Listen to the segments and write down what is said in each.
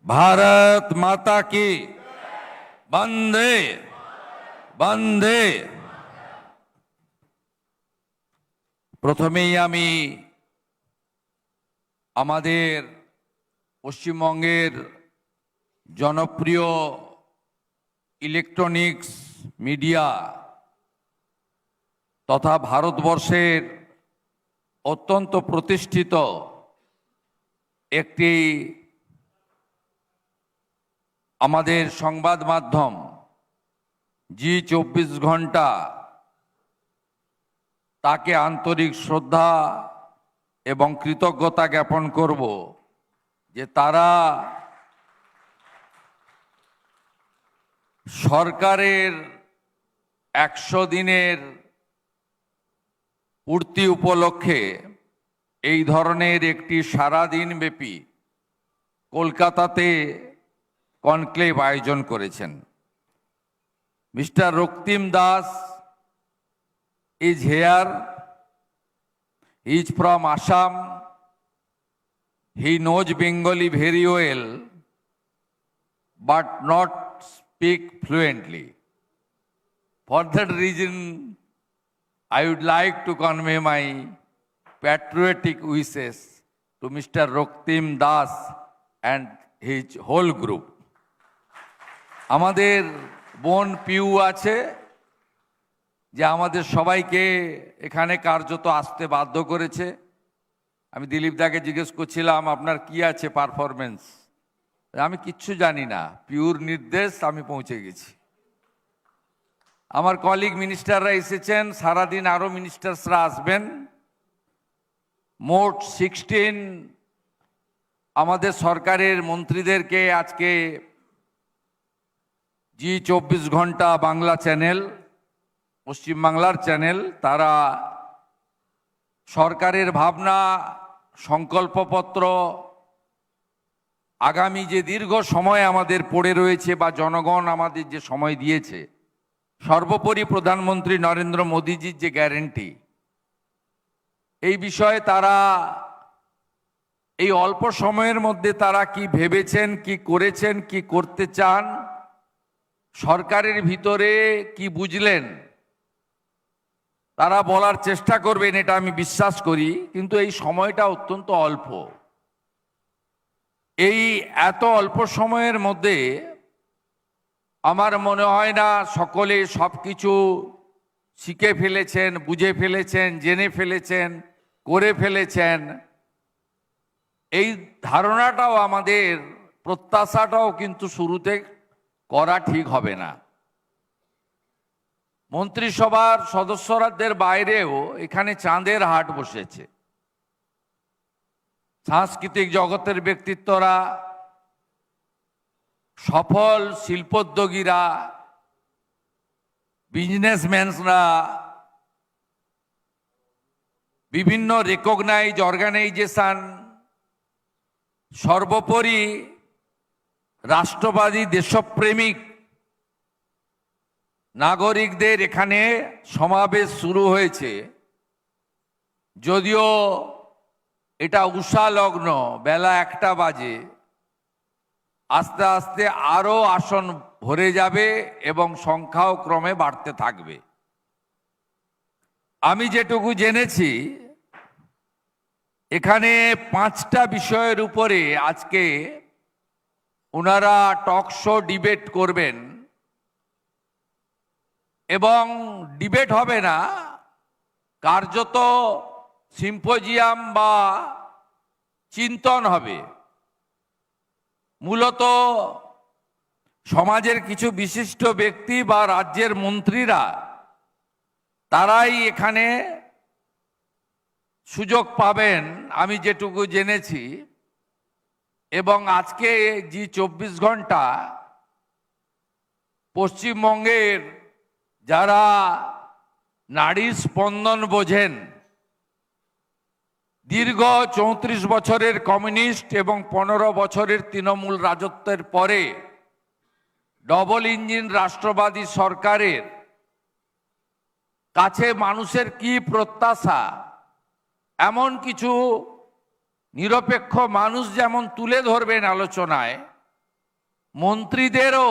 भारत माता की वंदे वंदे। প্রথমেই আমি আমাদের পশ্চিমবঙ্গের জনপ্রিয় ইলেকট্রনিক্স মিডিয়া তথা ভারতবর্ষের অত্যন্ত প্রতিষ্ঠিত একটি আমাদের সংবাদ মাধ্যম জি 24 ঘন্টা, তাকে আন্তরিক শ্রদ্ধা এবং কৃতজ্ঞতা জ্ঞাপন করব যে তারা সরকারের 100 দিনের পূর্তি উপলক্ষে এই ধরনের একটি সারাদিনব্যাপী কলকাতাতে কনক্লেভ আয়োজন করেছেন। Mister Raktim Das is here. He is from Assam. He knows Bengali very well, but not speak fluently. For that reason, I would like to convey my patriotic wishes to Mr. Roktim Das and his whole group. আমাদের বোন পিউ আছে যে আমাদের সবাইকে এখানে কার্যত আসতে বাধ্য করেছে। আমি দিলীপ দাকে জিজ্ঞেস করছিলাম আপনার কি আছে পারফরমেন্স, আমি কিচ্ছু জানি না, পিউর নির্দেশ আমি পৌঁছে গেছি। আমার কলিগ মিনিস্টাররা এসেছেন, সারাদিন আরো মিনিস্টার্সরা আসবেন। মোট 16 আমাদের সরকারের মন্ত্রীদেরকে আজকে জি 24 ঘন্টা বাংলা চ্যানেল, পশ্চিমবাংলার চ্যানেল, তারা সরকারের ভাবনা, সংকল্পপত্র, আগামী যে দীর্ঘ সময় আমাদের পড়ে রয়েছে বা জনগণ আমাদের যে সময় দিয়েছে, সর্বোপরি প্রধানমন্ত্রী নরেন্দ্র মোদীজির যে গ্যারেন্টি, এই বিষয়ে তারা এই অল্প সময়ের মধ্যে তারা কি ভেবেছেন, কি করেছেন, কি করতে চান, সরকারের ভিতরে কি বুঝলেন, তারা বলার চেষ্টা করবেন, এটা আমি বিশ্বাস করি। কিন্তু এই সময়টা অত্যন্ত অল্প। এই এত অল্প সময়ের মধ্যে আমার মনে হয় না সকলে সবকিছু শিখে ফেলেছেন, বুঝে ফেলেছেন, জেনে ফেলেছেন, করে ফেলেছেন। এই ধারণাটাও আমাদের, প্রত্যাশাটাও কিন্তু শুরুতে করা ঠিক হবে না। মন্ত্রিসভার সদস্যদের বাইরেও এখানে চাঁদের হাট বসেছে। সাংস্কৃতিক জগতের ব্যক্তিত্বরা, সফল শিল্পোদ্যোগীরা, বিজনেসম্যানরা, বিভিন্ন রেকগনাইজ অর্গানাইজেশন, সর্বোপরি রাষ্ট্রবাদী দেশপ্রেমিক নাগরিকদের এখানে সমাবেশ শুরু হয়েছে। যদিও এটা উষা লগ্ন, বেলা 1টা বাজে, আস্তে আস্তে আরো আসন ভরে যাবে এবং সংখ্যাও ক্রমে বাড়তে থাকবে। আমি যেটুকু জেনেছি, এখানে 5টা বিষয়ের উপরে আজকে ওনারা টক শো ডিবেট করবেন। এবং ডিবেট হবে না, কার্যত সিম্পোজিয়াম বা চিন্তন হবে। মূলত সমাজের কিছু বিশিষ্ট ব্যক্তি বা রাজ্যের মন্ত্রীরা, তারাই এখানে সুযোগ পাবেন, আমি যেটুকু জেনেছি। এবং আজকে জি 24 ঘন্টা পশ্চিমবঙ্গের যারা নারীর স্পন্দন বোঝেন, দীর্ঘ 34 বছরের কমিউনিস্ট এবং 15 বছরের তৃণমূল রাজত্বের পরে ডবল ইঞ্জিন রাষ্ট্রবাদী সরকারের কাছে মানুষের কি প্রত্যাশা, এমন কিছু নিরপেক্ষ মানুষ যেমন তুলে ধরবেন আলোচনায়, মন্ত্রীদেরও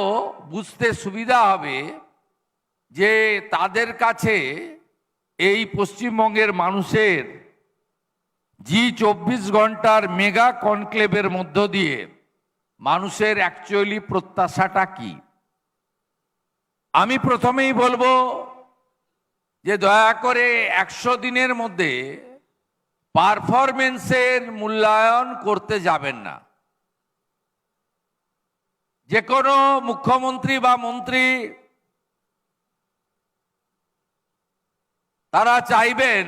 বুঝতে সুবিধা হবে যে তাদের কাছে এই পশ্চিমবঙ্গের মানুষের জি 24 ঘন্টার মেগা কনক্লেভের মধ্য দিয়ে মানুষের অ্যাকচুয়ালি প্রত্যাশাটা কি। আমি প্রথমেই বলবো যে দয়া করে 100 দিনের মধ্যে পারফরমেন্সের মূল্যায়ন করতে যাবেন না। যে কোনো মুখ্যমন্ত্রী বা মন্ত্রী তারা চাইবেন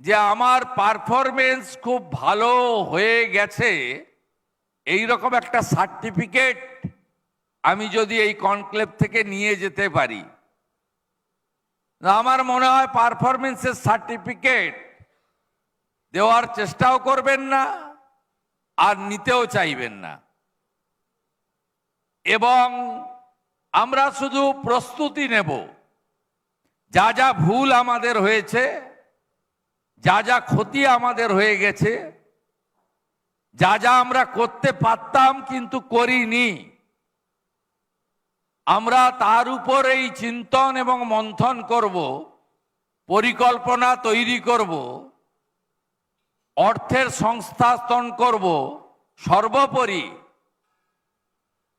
যে আমার পারফরমেন্স খুব ভালো হয়ে গেছে এই রকম একটা সার্টিফিকেট আমি যদি এই কনক্লেভ থেকে নিয়ে যেতে পারি। আমার মনে হয় পারফরমেন্সের সার্টিফিকেট দেওয়ার চেষ্টাও করবেন না আর নিতেও চাইবেন না। এবং আমরা শুধু প্রস্তুতি নেব, যা যা ভুল আমাদের হয়েছে, যা যা ক্ষতি আমাদের হয়ে গেছে, যা যা আমরা করতে পারতাম কিন্তু করিনি, আমরা তার উপরেই চিন্তন এবং মন্থন করব, পরিকল্পনা তৈরি করব, অর্থের সংস্থান করব। সর্বোপরি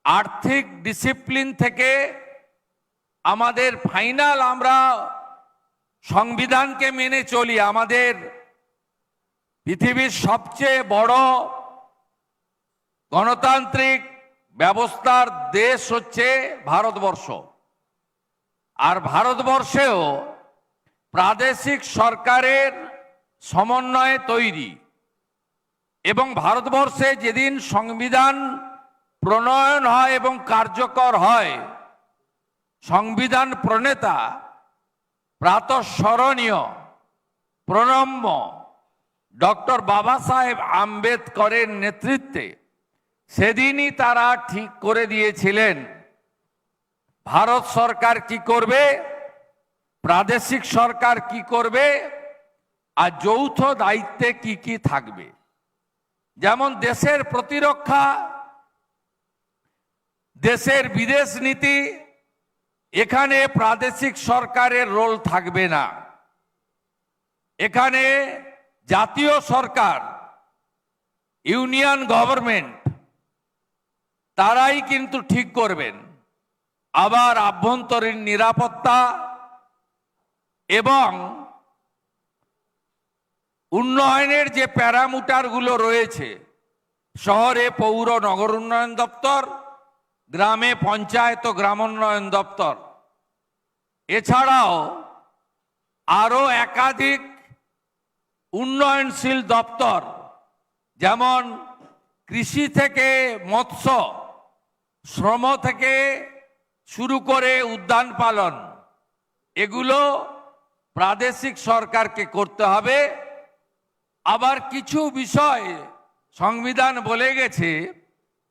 আর্থিক ডিসিপ্লিন থেকে আমাদের ফাইনাল আমরা সংবিধানকে মেনে চলি। আমাদের পৃথিবীর সবচেয়ে বড় গণতান্ত্রিক ব্যবস্থার দেশ হচ্ছে ভারতবর্ষ। আর ভারতবর্ষেও প্রাদেশিক সরকারের সমন্বয়ে তৈরি। এবং ভারতবর্ষে যেদিন সংবিধান প্রণয়ন হয় এবং কার্যকর হয়, সংবিধান প্রণেতা প্রাতঃস্মরণীয় প্রণম্য ডক্টর বাবা সাহেব আম্বেদকরের নেতৃত্বে সেদিনই তারা ঠিক করে দিয়েছিলেন ভারত সরকার কি করবে, প্রাদেশিক সরকার কি করবে, আর যৌথ দায়িত্বে কি কি থাকবে। যেমন দেশের প্রতিরক্ষা, দেশের বিদেশ নীতি, এখানে প্রাদেশিক সরকারের রোল থাকবে না। এখানে জাতীয় সরকার, ইউনিয়ন গভর্নমেন্ট, তারাই কিন্তু ঠিক করবেন। আবার আভ্যন্তরীণ নিরাপত্তা এবং উন্নয়নের যে প্যারামিটারগুলো রয়েছে, শহরে পৌর নগর উন্নয়ন দপ্তর, গ্রামে পঞ্চায়েত ও গ্রামোন্নয়ন দপ্তর, এছাড়াও আরো একাধিক উন্নয়নশীল দপ্তর, যেমন কৃষি থেকে মৎস্য, শ্রম থেকে শুরু করে উদ্যান পালন, এগুলো প্রাদেশিক সরকারকে করতে হবে। আবার কিছু বিষয় সংবিধান বলে গেছে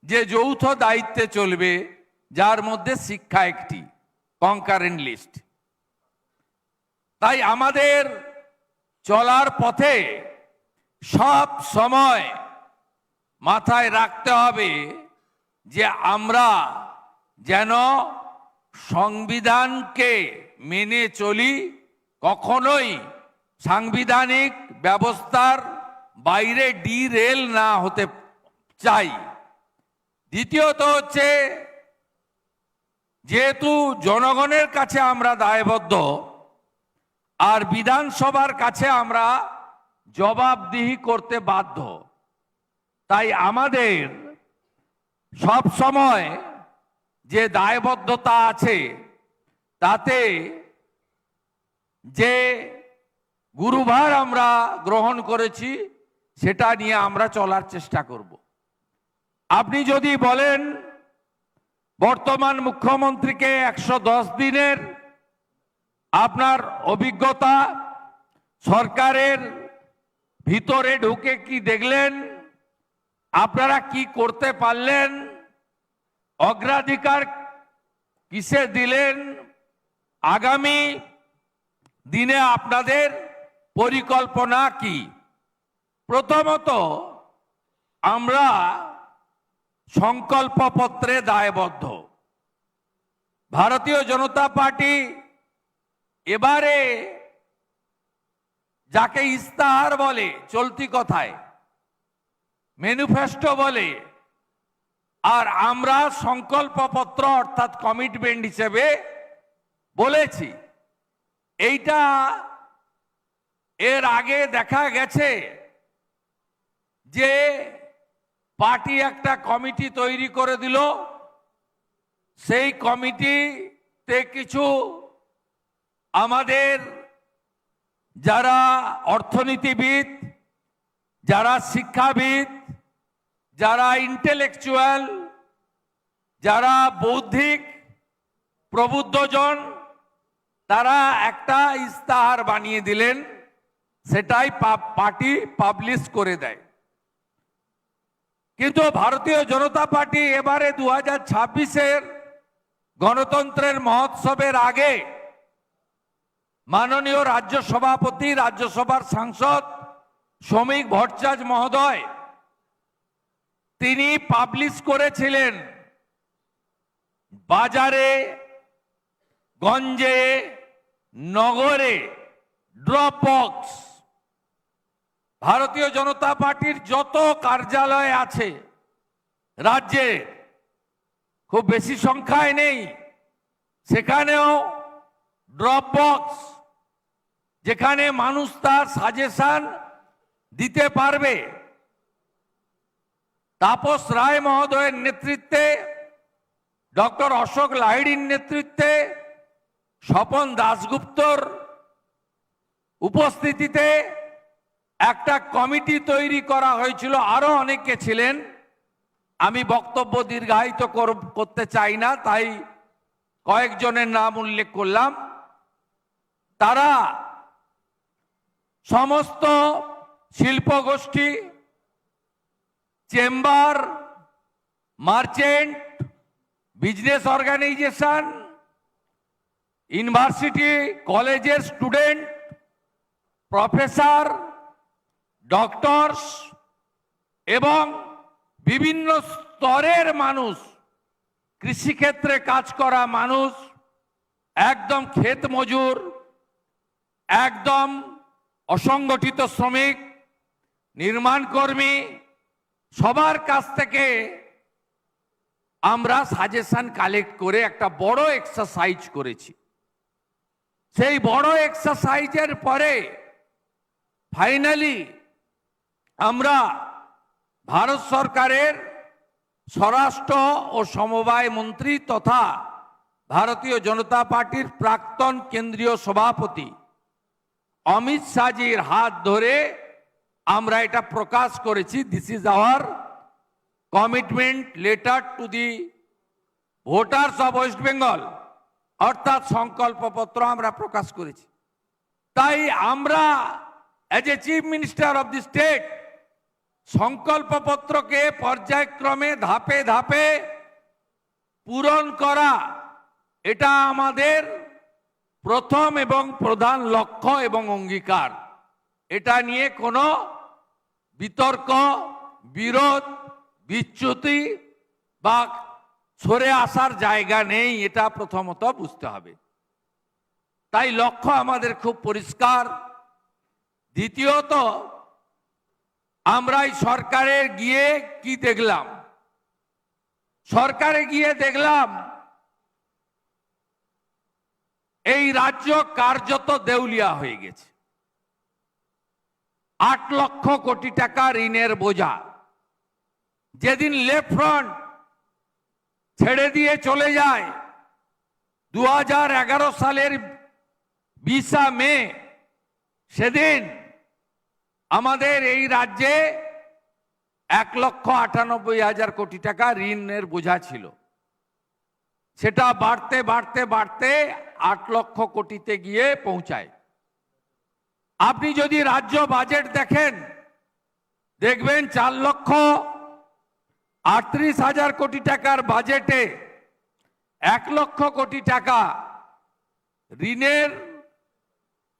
যে যৌথ দায়িত্বে চলবে, যার মধ্যে শিক্ষা একটি কনকারেন্ট লিস্ট। তাই আমাদের চলার পথে সব সময় মাথায় রাখতে হবে যে আমরা যেন সংবিধানকে মেনে চলি, কখনোই সাংবিধানিক ব্যবস্থার বাইরে ডিরেল না হতে চাই। দ্বিতীয়ত হচ্ছে, যেহেতু জনগণের কাছে আমরা দায়বদ্ধ আর বিধানসভার কাছে আমরা জবাবদিহি করতে বাধ্য, তাই আমাদের সব সময় যে দায়বদ্ধতা আছে তাতে যে গুরুভার আমরা গ্রহণ করেছি সেটা নিয়ে আমরা চলার চেষ্টা করব। আপনি যদি বলেন বর্তমান মুখ্যমন্ত্রীকে 110 দিনের আপনার অভিজ্ঞতা, সরকারের ভিতরে ঢুকে কি দেখলেন, আপনারা কি করতে পারলেন, অগ্রাধিকার কিসে দিলেন, আগামী দিনে আপনাদের পরিকল্পনা কি। প্রথমত আমরা সংকল্পপত্রে দায়বদ্ধ। ভারতীয় জনতা পার্টি এবারে যাকে ইস্তাহার বলে, চলতি কথায় ম্যানিফেস্টো বলে, আর আমরা সংকল্পপত্র অর্থাৎ কমিটমেন্ট হিসেবে বলেছি। এইটা এর আগে দেখা গেছে যে পার্টি একটা কমিটি তৈরি করে দিল, সেই কমিটিতে কিছু আমাদের যারা অর্থনীতিবিদ, যারা শিক্ষাবিদ, যারা ইন্টেলেকচুয়াল, যারা বৌদ্ধিক প্রবুদ্ধজন, তারা একটা ইস্তাহার বানিয়ে দিলেন, সেটাই পার্টি পাবলিশ করে দেয়। কিন্তু ভারতীয় জনতা পার্টি এবারে 2026-এর গণতন্ত্রের মহোৎসবের আগে মাননীয় রাজ্য সভাপতি, রাজ্যসভার সাংসদ শ্রমিক ভট্টাচার্য মহোদয় তিনি পাবলিশ করেছিলেন বাজারে, গঞ্জে, নগরে ড্রপ বক্স। ভারতীয় জনতা পার্টির যত কার্যালয় আছে রাজ্যে, খুব বেশি সংখ্যায় নেই, সেখানেও ড্রপ বক্স, যেখানে মানুষ তার সাজেশন দিতে পারবে। তাপস রায় মহোদয়ের নেতৃত্বে, ডক্টর অশোক লাহিড়ির নেতৃত্বে, স্বপন দাশগুপ্তর উপস্থিতিতে একটা কমিটি তৈরি করা হয়েছিল, আরো অনেকে ছিলেন। আমি বক্তব্য দীর্ঘায়িত করতে চাই না, তাই কয়েকজনের নাম উল্লেখ করলাম। তারা সমস্ত শিল্প গোষ্ঠী, chamber, merchant, business organisation, university কলেজের স্টুডেন্ট, প্রফেসর, ডক্টরস এবং বিভিন্ন স্তরের মানুষ, কৃষিক্ষেত্রে কাজ করা মানুষ, একদম ক্ষেত মজুর, একদম অসংগঠিত শ্রমিক, নির্মাণ কর্মী, সবার কাছ থেকে আমরা সাজেশন কালেক্ট করে একটা বড় এক্সারসাইজ করেছি। সেই বড় এক্সারসাইজের পরে ফাইনালি আমরা ভারত সরকারের স্বরাষ্ট্র ও সমবায় মন্ত্রী তথা ভারতীয় জনতা পার্টির প্রাক্তন কেন্দ্রীয় সভাপতি অমিত শাহজির হাত ধরে আমরা এটা প্রকাশ করেছি। This is our commitment letter to the voters of West Bengal, অর্থাৎ সংকল্পপত্র আমরা প্রকাশ করেছি। তাই আমরা as a chief minister of the state সংকল্পপত্রকে পর্যায়ক্রমে ধাপে ধাপে পূরণ করা, এটা আমাদের প্রথম এবং প্রধান লক্ষ্য এবং অঙ্গীকার। এটা নিয়ে কোনো বিতর্ক, বিরোধ, বিচ্যুতি বা সরে আসার জায়গা নেই, এটা প্রথমত বুঝতে হবে। তাই লক্ষ্য আমাদের খুব পরিষ্কার। দ্বিতীয়ত, আমরা এই সরকারে গিয়ে কি দেখলাম? সরকারে গিয়ে দেখলাম এই রাজ্য কার্যত দেউলিয়া হয়ে গেছে। 8 লক্ষ কোটি টাকা ঋণের বোঝা। যেদিন লেফট ফ্রন্ট ছেড়ে দিয়ে চলে যায় 2011 সালের 20 মে, সেদিন আমাদের এই রাজ্যে 1,98,000 কোটি টাকা ঋণের বোঝা ছিল। সেটা বাড়তে বাড়তে বাড়তে 8 লক্ষ কোটিতে গিয়ে পৌঁছায়। আপনি যদি রাজ্য বাজেট দেখেন, দেখবেন 4,38,000 কোটি টাকার বাজেটে 1 লক্ষ কোটি টাকা ঋণের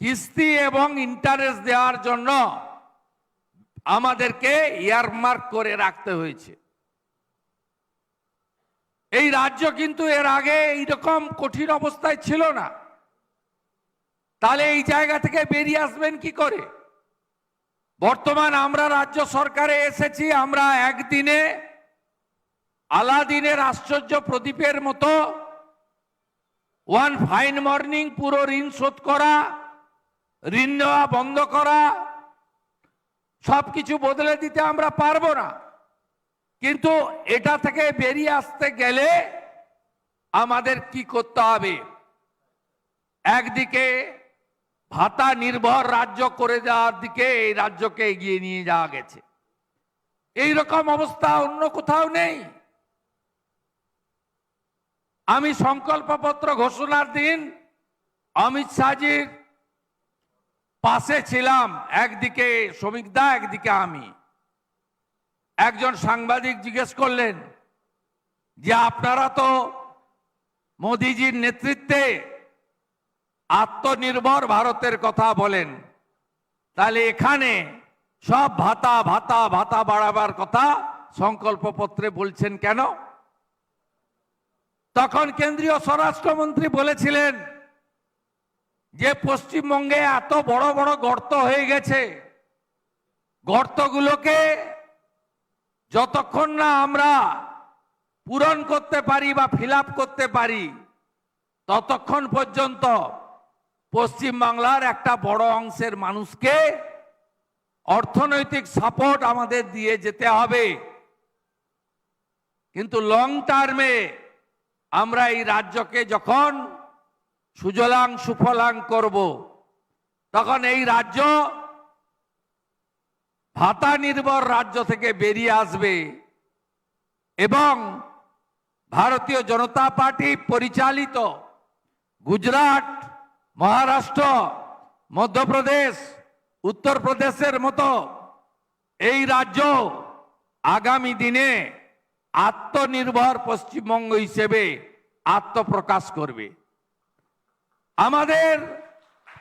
কিস্তি এবং ইন্টারেস্ট দেওয়ার জন্য আমাদেরকে ইয়ারমার্ক করে রাখতে হয়েছে। এই রাজ্য কিন্তু এর আগে এইরকম কঠিন অবস্থায় ছিল না। তাহলে এই জায়গা থেকে বেরিয়ে আসবেন কি করে? বর্তমান আমরা রাজ্য সরকারে এসেছি, আমরা একদিনে আলাদিনের আশ্চর্য প্রদীপের মতো ওয়ান ফাইন মর্নিং পুরো ঋণ শোধ করা, ঋণ নেওয়া বন্ধ করা, সবকিছু বদলে দিতে আমরা পারবো না। কিন্তু এটা থেকে বেরিয়ে আসতে গেলে আমাদের কি করতে হবে? একদিকে ভাতা নির্ভর রাজ্য করে যাওয়ার দিকে এই রাজ্যকে এগিয়ে নিয়ে যাওয়া গেছে। এই রকম অবস্থা অন্য কোথাও নেই। আমি সংকল্পপত্র ঘোষণার দিন অমিত শাহজির পাশে ছিলাম, একদিকে শ্রমিক দা, একদিকে আমি। একজন সাংবাদিক জিজ্ঞেস করলেন যে আপনারা তো মোদিজির নেতৃত্বে আত্মনির্ভর ভারতের কথা বলেন, তাহলে এখানে সব ভাতা ভাতা ভাতা বাড়াবার কথা সংকল্পপত্রে বলছেন কেন? তখন কেন্দ্রীয় স্বরাষ্ট্রমন্ত্রী বলেছিলেন যে পশ্চিমবঙ্গে এত বড় বড় গর্ত হয়ে গেছে, গর্তগুলোকে যতক্ষণ না আমরা পূরণ করতে পারি বা ফিল আপ করতে পারি, ততক্ষণ পর্যন্ত পশ্চিমবাংলার একটা বড় অংশের মানুষকে অর্থনৈতিক সাপোর্ট আমাদের দিয়ে যেতে হবে। কিন্তু লং টার্মে আমরা এই রাজ্যকে যখন সুজলাং সুফলাং করব, তখন এই রাজ্য ভাতা নির্ভর রাজ্য থেকে বেরিয়ে আসবে এবং ভারতীয় জনতা পার্টি পরিচালিত গুজরাট, মহারাষ্ট্র, মধ্যপ্রদেশ, উত্তরপ্রদেশের মতো এই রাজ্য আগামী দিনে আত্মনির্ভর পশ্চিমবঙ্গ হিসেবে আত্মপ্রকাশ করবে। আমাদের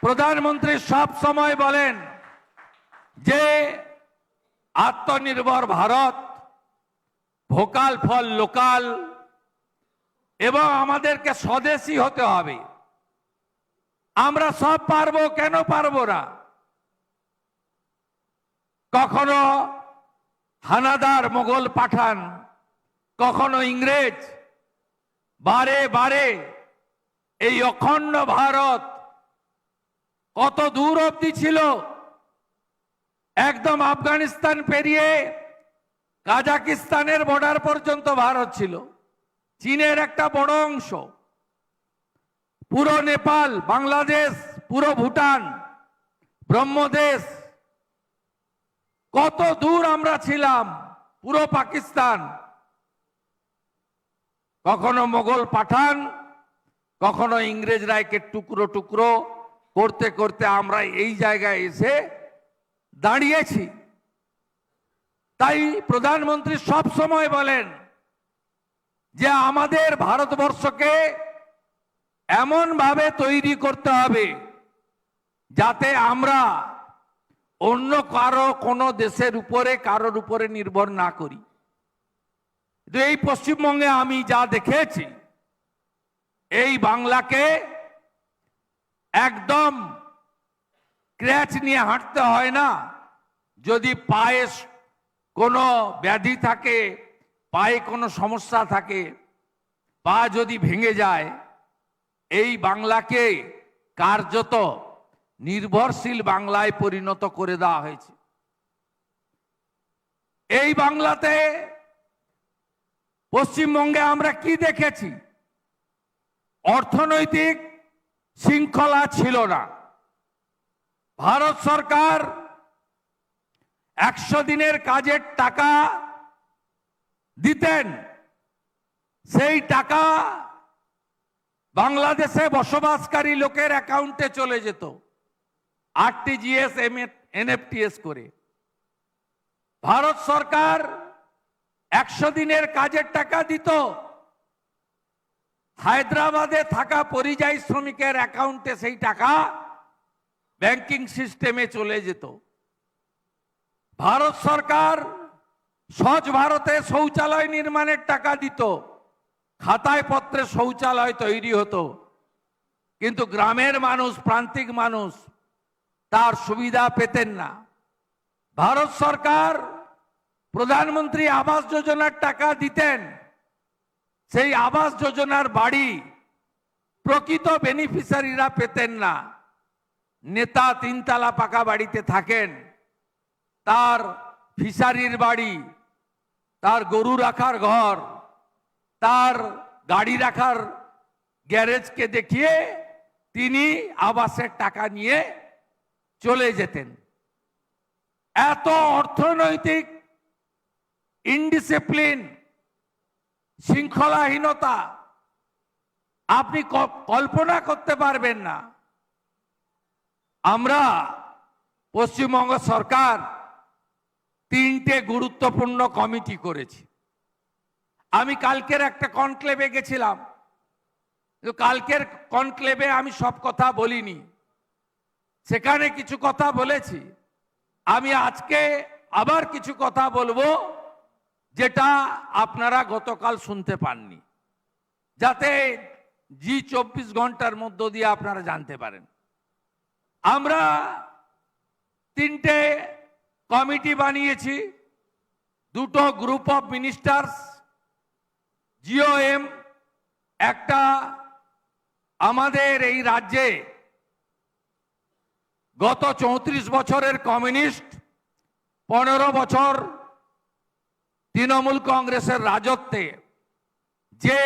প্রধানমন্ত্রী সব সময় বলেন যে আত্মনির্ভর ভারত, ভোকাল ফর লোকাল, এবং আমাদেরকে স্বদেশী হতে হবে। আমরা সব পারবো, কেন পারবো না? কখনো হানাদার মোগল পাঠান, কখনো ইংরেজ, বারে বারে এই অখণ্ড ভারত কত দূর অবধি ছিল? একদম আফগানিস্তান পেরিয়ে কাজাকিস্তানের বর্ডার পর্যন্ত ভারত ছিল, চীনের একটা বড় অংশ, পুরো নেপাল, বাংলাদেশ, পুরো ভুটান, ব্রহ্মদেশ, কত দূর আমরা ছিলাম, পুরো পাকিস্তান। কখনো মোগল পাঠান, কখনো ইংরেজ রায়কে টুকরো টুকরো করতে করতে আমরা এই জায়গায় এসে দাঁড়িয়েছি। তাই প্রধানমন্ত্রী সব সময় বলেন যে আমাদের ভারতবর্ষকে এমন ভাবে তৈরি করতে হবে যাতে আমরা অন্য কোনো দেশের উপরে, কারোর উপরে নির্ভর না করি। কিন্তু এই পশ্চিমবঙ্গে আমি যা দেখেছি, এই বাংলাকে একদম ক্র্যাচ নিয়ে হাঁটতে হয় না। যদি পায়ে কোনো ব্যাধি থাকে, পায়ে কোনো সমস্যা থাকে, পা যদি ভেঙে যায়, এই বাংলাকে কার্যত নির্ভরশীল বাংলায় পরিণত করে দেওয়া হয়েছে। এই বাংলাতে, পশ্চিমবঙ্গে আমরা কি দেখেছি? অর্থনৈতিক শৃঙ্খলা ছিল না। ভারত সরকার 100 দিনের কাজের টাকা দিতেন, সেই টাকা বাংলাদেশে বসবাসকারী লোকের অ্যাকাউন্টে চলে যেত আরটিজিএস, এনএফটিএস করে। ভারত সরকার 100 দিনের কাজের টাকা দিত, হায়দ্রাবাদে থাকা পরিযায়ী শ্রমিকের অ্যাকাউন্টে সেই টাকা ব্যাংকিং সিস্টেমে চলে যেত। ভারত সরকার স্বচ্ছ ভারতে শৌচালয় নির্মাণের টাকা দিত, খাতায় পত্রে শৌচালয় তৈরি হতো, কিন্তু গ্রামের মানুষ, প্রান্তিক মানুষ তার সুবিধা পেতেন না। ভারত সরকার প্রধানমন্ত্রী আবাস যোজনার টাকা দিতেন, সেই আবাস যোজনার বাড়ি প্রকৃত বেনিফিশিয়ারিরা পেতেন না। নেতা তিনতলা পাকা বাড়িতে থাকেন, তার ফিশারির বাড়ি, তার গরু রাখার ঘর, তার গাড়ি রাখার গ্যারেজকে দেখিয়ে তিনি আবাসের টাকা নিয়ে চলে যেতেন। এত অর্থনৈতিক ইনডিসিপ্লিন, শৃঙ্খলাহীনতা আপনি কল্পনা করতে পারবেন না। আমরা পশ্চিমবঙ্গ সরকার 3টে গুরুত্বপূর্ণ কমিটি করেছি। আমি কালকের একটা কনক্লেভে গেছিলাম, কালকের কনক্লেভে আমি সব কথা বলিনি, সেখানে কিছু কথা বলেছি। আমি আজকে আবার কিছু কথা বলবো যেটা আপনারা গতকাল শুনতে পাননি, যাতে 24 ঘন্টার মধ্য দিয়ে আপনারা জানতে পারেন। আমরা 3টে কমিটি বানিয়েছি, 2টো গ্রুপ অফ মিনিস্টার্স, জিওএম, একটা আমাদের এই রাজ্যে গত 34 বছরের কমিউনিস্ট, 15 বছর তৃণমূল কংগ্রেসের রাজত্বে যে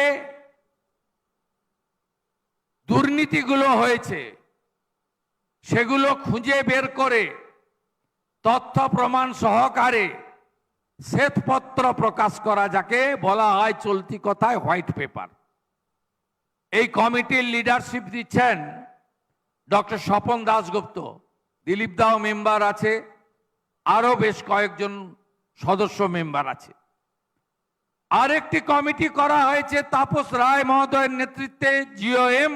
দুর্নীতিগুলো হয়েছে সেগুলো খুঁজে বের করে তথ্য প্রমাণ সহকারে শ্বেতপত্র প্রকাশ করা, যাকে বলা হয় চলতি কথায় হোয়াইট পেপার। এই কমিটির লিডারশিপ দিচ্ছেন ডক্টর স্বপন দাশগুপ্ত, দিলীপ দাও মেম্বার আছে, আরো বেশ কয়েকজন সদস্য মেম্বার আছে। আরেকটি কমিটি করা হয়েছে তাপস রায় মহোদয়ের নেতৃত্বে, জিওএম।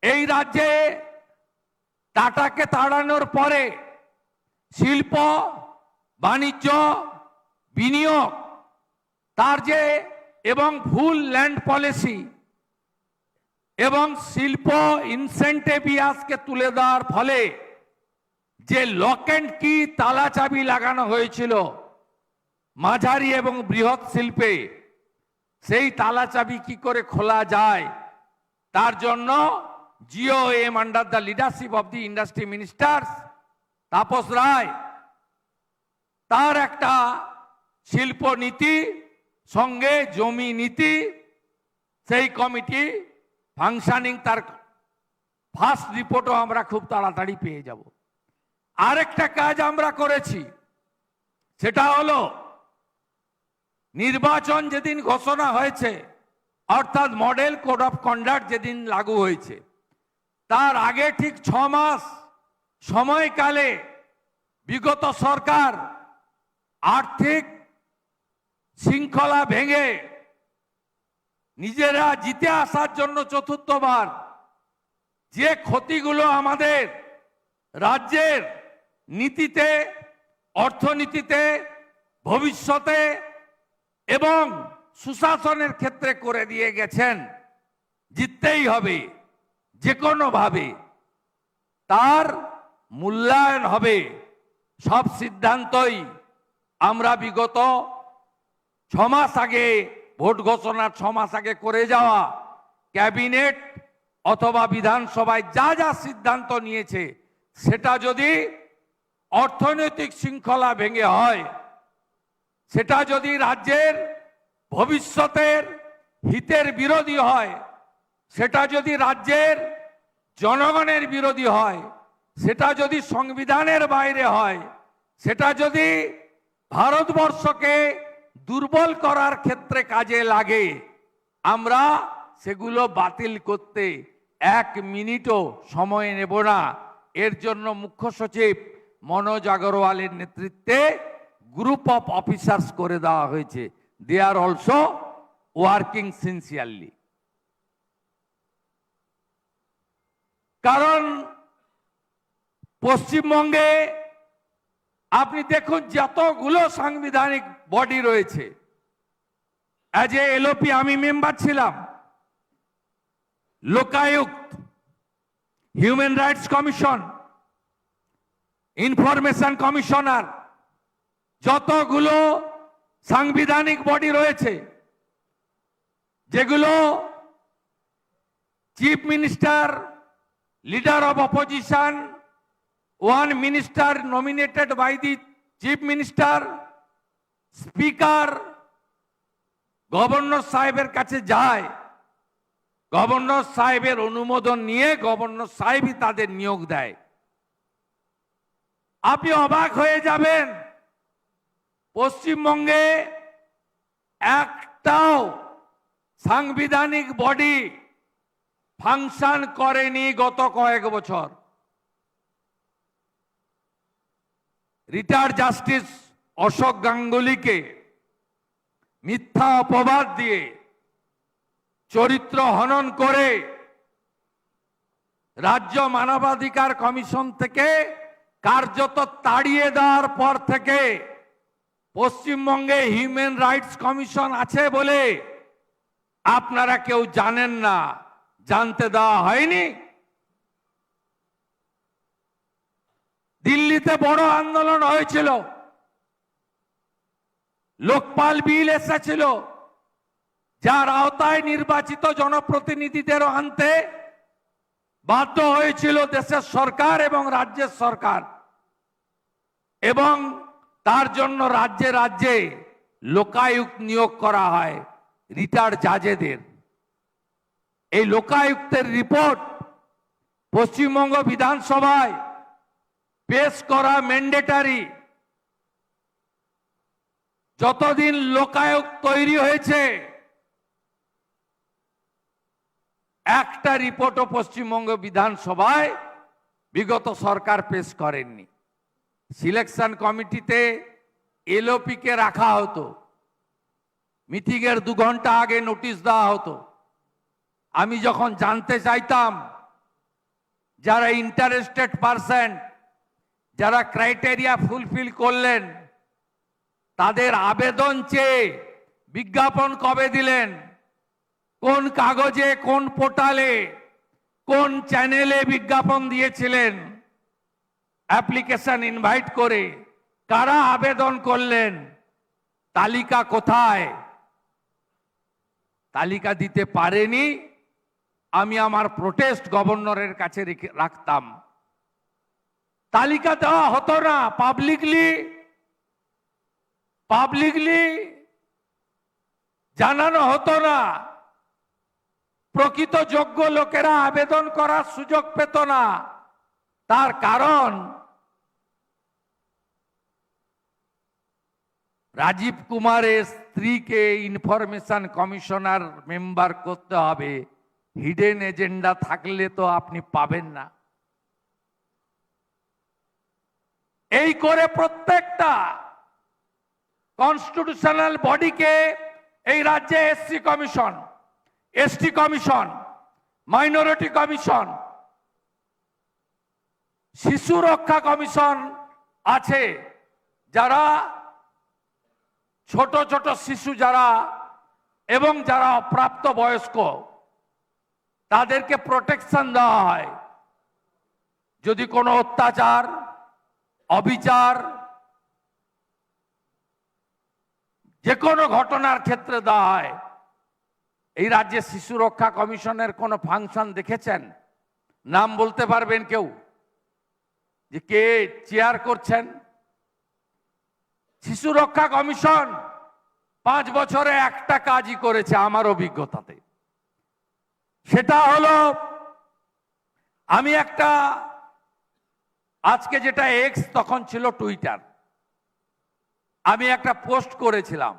এই রাজ্যে টাটাকে তাড়ানোর পরে শিল্প, বাণিজ্য, বিনিয়োগ, তার যে এবং ভুল ল্যান্ড পলিসি এবং শিল্প ইনসেন্টিভিয়াসকে তুলে দেওয়ার ফলে যে লক অ্যান্ড কি তালা চাবি লাগানো হয়েছিল মাঝারি এবং বৃহৎ শিল্পে, সেই তালা চাবি কি করে খোলা যায় তার জন্য GOM under the leadership of the industry ministers Tapas Ray, তার একটা শিল্প নীতি সঙ্গে জমি নীতি, সেই কমিটি ফাংশনিং, তার ফার্স্ট রিপোর্টও আমরা খুব তাড়াতাড়ি পেয়ে যাব। আরেকটা কাজ আমরা করেছি, সেটা হলো নির্বাচন যেদিন ঘোষণা হয়েছে, অর্থাৎ মডেল কোড অফ কন্ডাক্ট যেদিন লাগু হয়েছে, তার আগে ঠিক 6 মাস সময়কালে বিগত সরকার আর্থিক শৃঙ্খলা ভেঙে নিজেরা জিতে আসার জন্য চতুর্থবার যে ক্ষতিগুলো আমাদের রাজ্যের নীতিতে, অর্থনীতিতে, ভবিষ্যতে এবং সুশাসনের ক্ষেত্রে করে দিয়ে গেছেন, জিততেই হবে যে কোনোভাবে, তার মূল্যায়ন হবে। সব সিদ্ধান্তই আমরা বিগত 6 মাস আগে, ভোট ঘোষণার 6 মাস আগে করে যাওয়া ক্যাবিনেট অথবা বিধানসভায় যা যা সিদ্ধান্ত নিয়েছে, সেটা যদি অর্থনৈতিক শৃঙ্খলা ভেঙে হয়, সেটা যদি রাজ্যের ভবিষ্যতের হিতের বিরোধী হয়, সেটা যদি রাজ্যের জনগণের বিরোধী হয়, সেটা যদি সংবিধানের বাইরে হয়, সেটা যদি ভারতবর্ষকে দুর্বল করার ক্ষেত্রে কাজে লাগে, আমরা সেগুলো বাতিল করতে 1 মিনিটও সময় নেব না। এর জন্য মুখ্য সচিব মনোজ আগরওয়ালের নেতৃত্বে গ্রুপ অফ অফিসার্স করে দেওয়া হয়েছে। They are also working sincerely. কারণ পশ্চিমবঙ্গে আপনি দেখুন, যতগুলো সাংবিধানিক বডি রয়েছে, অ্যাজ এ এলওপি আমি মেম্বার ছিলাম। Lokayukta, human rights commission, information commissioner, যতগুলো সাংবিধানিক বডি রয়েছে, যেগুলো chief minister, leader of opposition, one minister nominated by the chief minister, speaker, governor সাহেবের কাছে যায়। গভর্নর সাহেবের অনুমোদন নিয়ে গভর্নর সাহেবই তাদের নিয়োগ দেয়। আপনি অবাক হয়ে যাবেন, পশ্চিমবঙ্গে একটাও সাংবিধানিক বডি ফাংশন করেনি গত কয়েক বছর। রিটায়ার্ড জাস্টিস অশোক গাঙ্গুলিকে মিথ্যা অপবাদ দিয়ে, চরিত্র হনন করে রাজ্য মানবাধিকার কমিশন থেকে কার্যত তাড়িয়ে দেওয়ার পর থেকে পশ্চিমবঙ্গে হিউম্যান রাইটস কমিশন আছে বলে আপনারা কেউ জানেন না, জানতে দেওয়া হয়নি। দিল্লিতে বড় আন্দোলন হয়েছিল, লোকপাল বিল এসেছিল, যার আওতায় নির্বাচিত জনপ্রতিনিধিদেরও আনতে বাধ্য হয়েছিল দেশের সরকার এবং রাজ্যের সরকার, এবং তার জন্য রাজ্যে রাজ্যে লোকায়ুক্ত নিয়োগ করা হয় রিটায়ার্ড জাজেদের। এই লোকায়ুক্তের রিপোর্ট পশ্চিমবঙ্গ বিধানসভায় পেশ করা ম্যান্ডেটারি। যতদিন লোকায়ুক্ত তৈরি হয়েছে একটা রিপোর্টও পশ্চিমবঙ্গ বিধানসভায় বিগত সরকার পেশ করেননি। সিলেকশন কমিটিতে এলওপি কে রাখা হতো, মিটিং এর 2 ঘন্টা আগে নোটিশ দেওয়া হতো। আমি যখন জানতে চাইতাম যারা ইন্টারেস্টেড পারসন, যারা ক্রাইটেরিয়া ফুলফিল করলেন, তাদের আবেদন চেয়ে বিজ্ঞাপন কবে দিলেন, কোন কাগজে, কোন পোর্টালে, কোন চ্যানেলে বিজ্ঞাপন দিয়েছিলেন, অ্যাপ্লিকেশন ইনভাইট করে কারা আবেদন করলেন, তালিকা কোথায়? তালিকা দিতে পারেনি। আমি আমার প্রোটেস্ট গভর্নরের কাছে রাখতাম। তালিকা দেওয়া হতো না, পাবলিকলি জানানো হতো না। প্রকৃত যোগ্য লোকেরা আবেদন করার সুযোগ পেত না। তার কারণ রাজীব কুমারের স্ত্রীকে ইনফরমেশন কমিশনার মেম্বার করতে হবে, হিডেন এজেন্ডা থাকলে তো আপনি পাবেন না। এই করে প্রত্যেকটা কনস্টিটিউশনাল বডিকে এই রাজ্যে SC commission, ST commission, minority commission, শিশু রক্ষা কমিশন আছে, যারা ছোট ছোট শিশু যারা এবং যারা অপ্রাপ্ত বয়স্ক তাদেরকে প্রোটেকশন দেওয়া হয়। যদি কোনো অত্যাচার, অবিচার, যে কোনো ঘটনার ক্ষেত্রে দেওয়া হয়। এই রাজ্যে শিশু রক্ষা কমিশনের কোনো ফাংশন দেখেছেন? নাম বলতে পারবেন কেউ যে কে চেয়ার করছেন? শিশু রক্ষা কমিশন 5 বছরে একটা কাজই করেছে আমার অভিজ্ঞতাতে। সেটা হলো, আমি একটা, আজকে যেটা এক্স তখন ছিল টুইটার, আমি একটা পোস্ট করেছিলাম।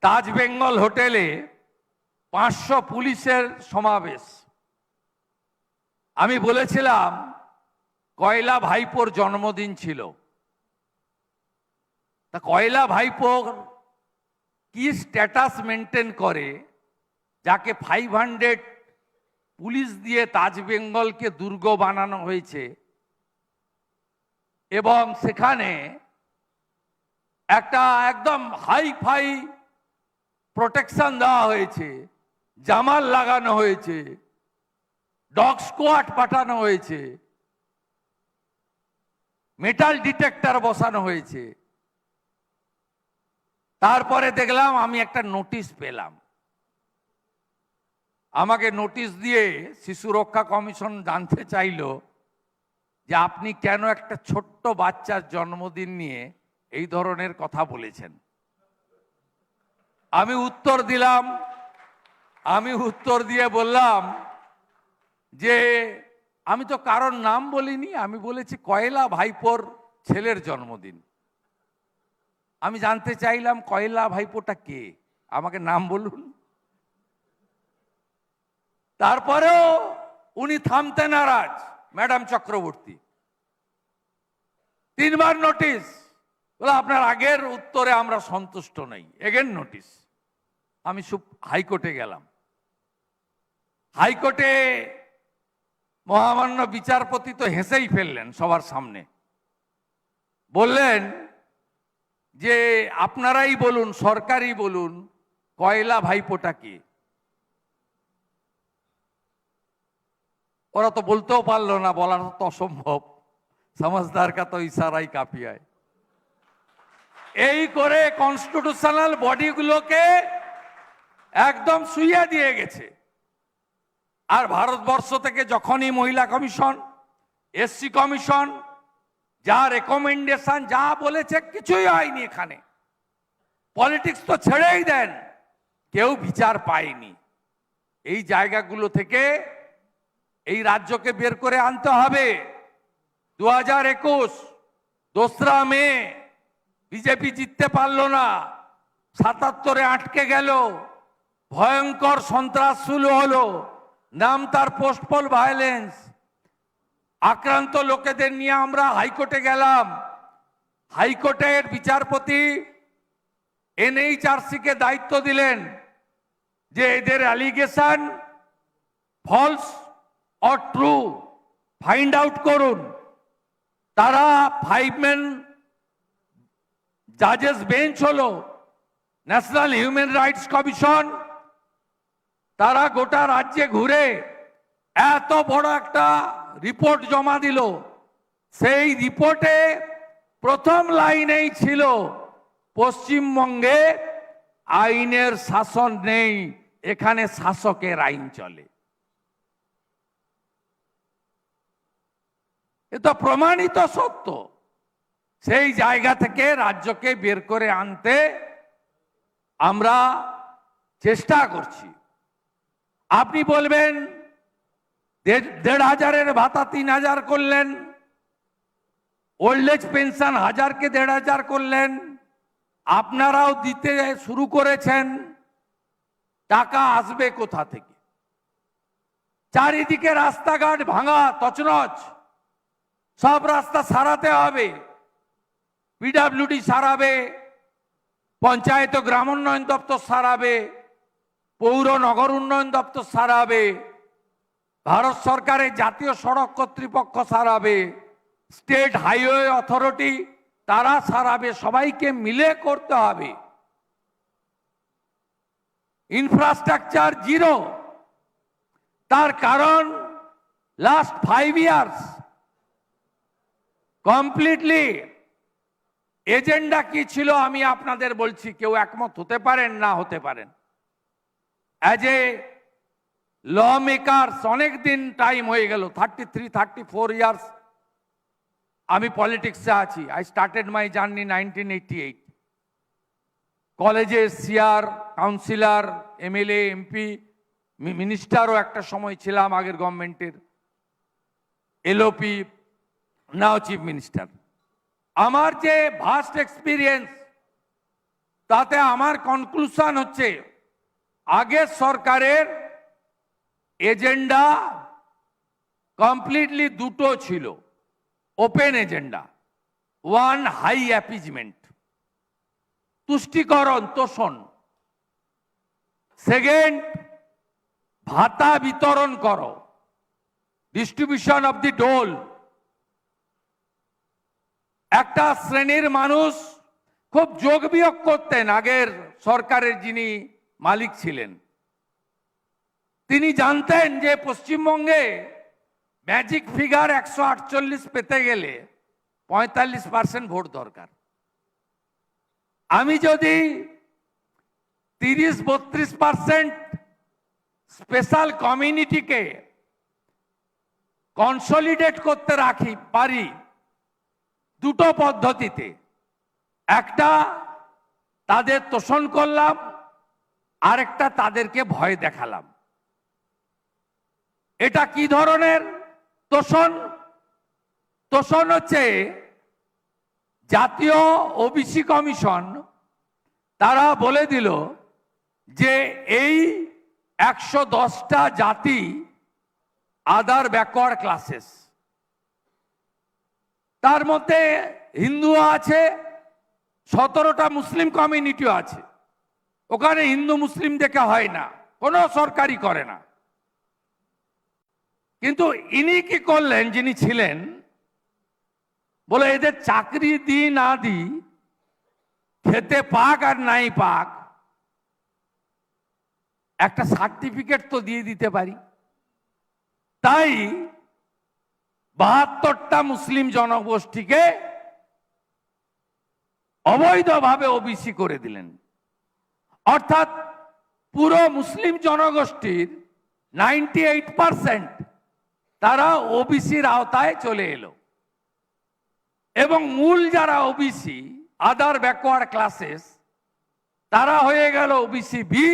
তাজ বেঙ্গল হোটেলে 500 পুলিশের সমাবেশ। আমি বলেছিলাম কয়লা ভাইপোর জন্মদিন ছিল, তা কয়লা ভাইপোর কি স্ট্যাটাস মেনটেন করে যাকে 500 পুলিশ দিয়ে তাজ বেঙ্গলকে দুর্গ বানানো হয়েছে, এবং সেখানে একটা একদম হাই ফাই প্রোটেকশন দেওয়া হয়েছে, জামাল লাগানো হয়েছে, ডগ স্কোয়াড পাঠানো হয়েছে, মেটাল ডিটেক্টর বসানো হয়েছে। তারপরে দেখলাম আমি একটা নোটিশ পেলাম। আমাকে নোটিশ দিয়ে শিশু রক্ষা কমিশন জানতে চাইল যে আপনি কেন একটা ছোট্ট বাচ্চার জন্মদিন নিয়ে এই ধরনের কথা বলেছেন। আমি উত্তর দিয়ে বললাম যে আমি তো কারোর নাম বলিনি, আমি বলেছি কয়লা ভাইপোর ছেলের জন্মদিন। আমি জানতে চাইলাম কয়লা ভাইপোটা কে, আমাকে নাম বলুন। তারপরেও উনি থামতে নারাজ, ম্যাডাম চক্রবর্তী। 3 বার নোটিশ, বলে আপনার আগের উত্তরে আমরা সন্তুষ্ট নই, এগেন নোটিশ। আমি হাইকোর্টে গেলাম। হাইকোর্টে মহামান্য বিচারপতি তো হেসেই ফেললেন সবার সামনে, বললেন যে আপনারাই বলুন, সরকারই বলুন কয়লা ভাইপোটা কি। ওরা তো বলতেও পারলো না, বলার তো অসম্ভব, समझदार का तो इशाराই কাফি হয়। এই করে কনস্টিটিউশনাল বডিগুলোকে একদম শুইয়ে দিয়ে গেছে। আর ভারতবর্ষ থেকে যখনই মহিলা কমিশন, এসসি কমিশন যা রেকমেন্ডেশন যা বলেছে কিছুই হয়নি। এখানে পলিটিক্স তো ছেড়েই দেন, কেউ বিচার পায়নি। এই জায়গাগুলো থেকে এই রাজ্যকে বের করে আনতে হবে। 2021 2রা মে বিজেপি জিততে পারলো না, 77-এ আটকে গেল, ভয়ঙ্কর সন্ত্রাস শুরু হলো, নাম তার পোস্টপল ভায়োলেন্স। আক্রান্ত লোকেদের নিয়ে আমরা হাইকোর্টে গেলাম। হাইকোর্টের বিচারপতি এনএইচআরসিকে দায়িত্ব দিলেন যে এদের allegation false or true find out করুন। তারা 5 মেন জাজেস বেঞ্চ হলো, ন্যাশনাল হিউম্যান রাইটস কমিশন, তারা গোটা রাজ্যে ঘুরে এত বড় একটা রিপোর্ট জমা দিল। সেই রিপোর্টে প্রথম লাইনেই ছিল পশ্চিমবঙ্গে আইনের শাসন নেই, এখানে শাসকের আইন চলে। এটা প্রমাণিত সত্য। সেই জায়গা থেকে রাজ্যকে বের করে আনতে আমরা চেষ্টা করছি। আপনি বলবেন 1,500-এর ভাতা 3,000 করলেন, ওল্ড এজ পেনশন 1000-কে 1,500 করলেন, আপনারাও দিতে শুরু করেছেন। টাকা আসবে কোথা থেকে? চারিদিকে রাস্তাঘাট ভাঙা তছনছ, সব রাস্তা সারাতে হবে। পিডব্লিউডি সারাবে, পঞ্চায়েত ও গ্রাম উন্নয়ন দপ্তর সারাবে, পৌর নগর উন্নয়ন দপ্তর সারাবে, ভারত সরকারের জাতীয় সড়ক কর্তৃপক্ষ সারাবে, স্টেট হাইওয়ে অথরিটি তারা সারাবে। সবাইকে মিলে করতে হবে। Infrastructure zero. তার কারণ লাস্ট 5 ইয়ার্স কমপ্লিটলি এজেন্ডা কি ছিল আমি আপনাদের বলছি, কেউ একমত হতে পারেন, না হতে পারেন। অ্যাজ এ ল মেকার্স অনেক দিন টাইম হয়ে গেল, 33-34 ইয়ার্স আমি পলিটিক্সে আছি। I started my journey 1988। কলেজে সিআর, কাউন্সিলর, এমএলএ, এমপি, মিনিস্টারও একটা সময় ছিলাম আগের গভর্নমেন্টের, এলওপি, নাও চিফ মিনিস্টার। আমার যে ভাস্ট এক্সপিরিয়েন্স, তাতে আমার কনক্লুশন হচ্ছে আগের সরকারের এজেন্ডা কমপ্লিটলি দুটো ছিল। ওপেন এজেন্ডা, 1 হাই অ্যাপিজমেন্ট, তুষ্টিকরণ, তোষণ। 2nd ভাতা বিতরণ করো, ডিস্ট্রিবিউশন অফ দি ডোল। একটা শ্রেণীর মানুষ খুব যোগ বিয়োগ করতেন আগের সরকারের যিনি মালিক ছিলেন। তিনি জানতেন যে পশ্চিমবঙ্গে ম্যাজিক ফিগার 148 পেতে গেলে 45% ভোট দরকার। আমি যদি 30-32% স্পেশাল কমিউনিটিকে কনসলিডেট করতে রাখি পারি দুটো পদ্ধতিতে, একটা তাদের তোষণ করলাম, আরেকটা তাদেরকে ভয় দেখালাম। এটা কি ধরনের তোষণ? তোষণ হচ্ছে জাতীয় ওবিসি কমিশন তারা বলে দিল যে এই 110টা জাতি আদার ব্যাকওয়ার্ড ক্লাসেস, তার মধ্যে হিন্দুও আছে, 17টা মুসলিম কমিউনিটিও আছে। ওখানে হিন্দু মুসলিম দেখে হয় না, কোনো সরকারি করে না। কিন্তু ইনি কি করলেন, যিনি ছিলেন, বলে এদের চাকরি দিই না দিই, খেতে পাক আর নাই পাক, একটা সার্টিফিকেট তো দিয়ে দিতে পারি। তাই 72টা মুসলিম জনগোষ্ঠীকে অবৈধভাবে ওবিসি করে দিলেন। অর্থাৎ পুরো মুসলিম জনগোষ্ঠীর 98% তারা ওবিসির আওতায় চলে এলো, এবং মূল যারা ওবিসি আদার ব্যাকওয়ার্ড ক্লাসেস তারা হয়ে গেল ওবিসি বি,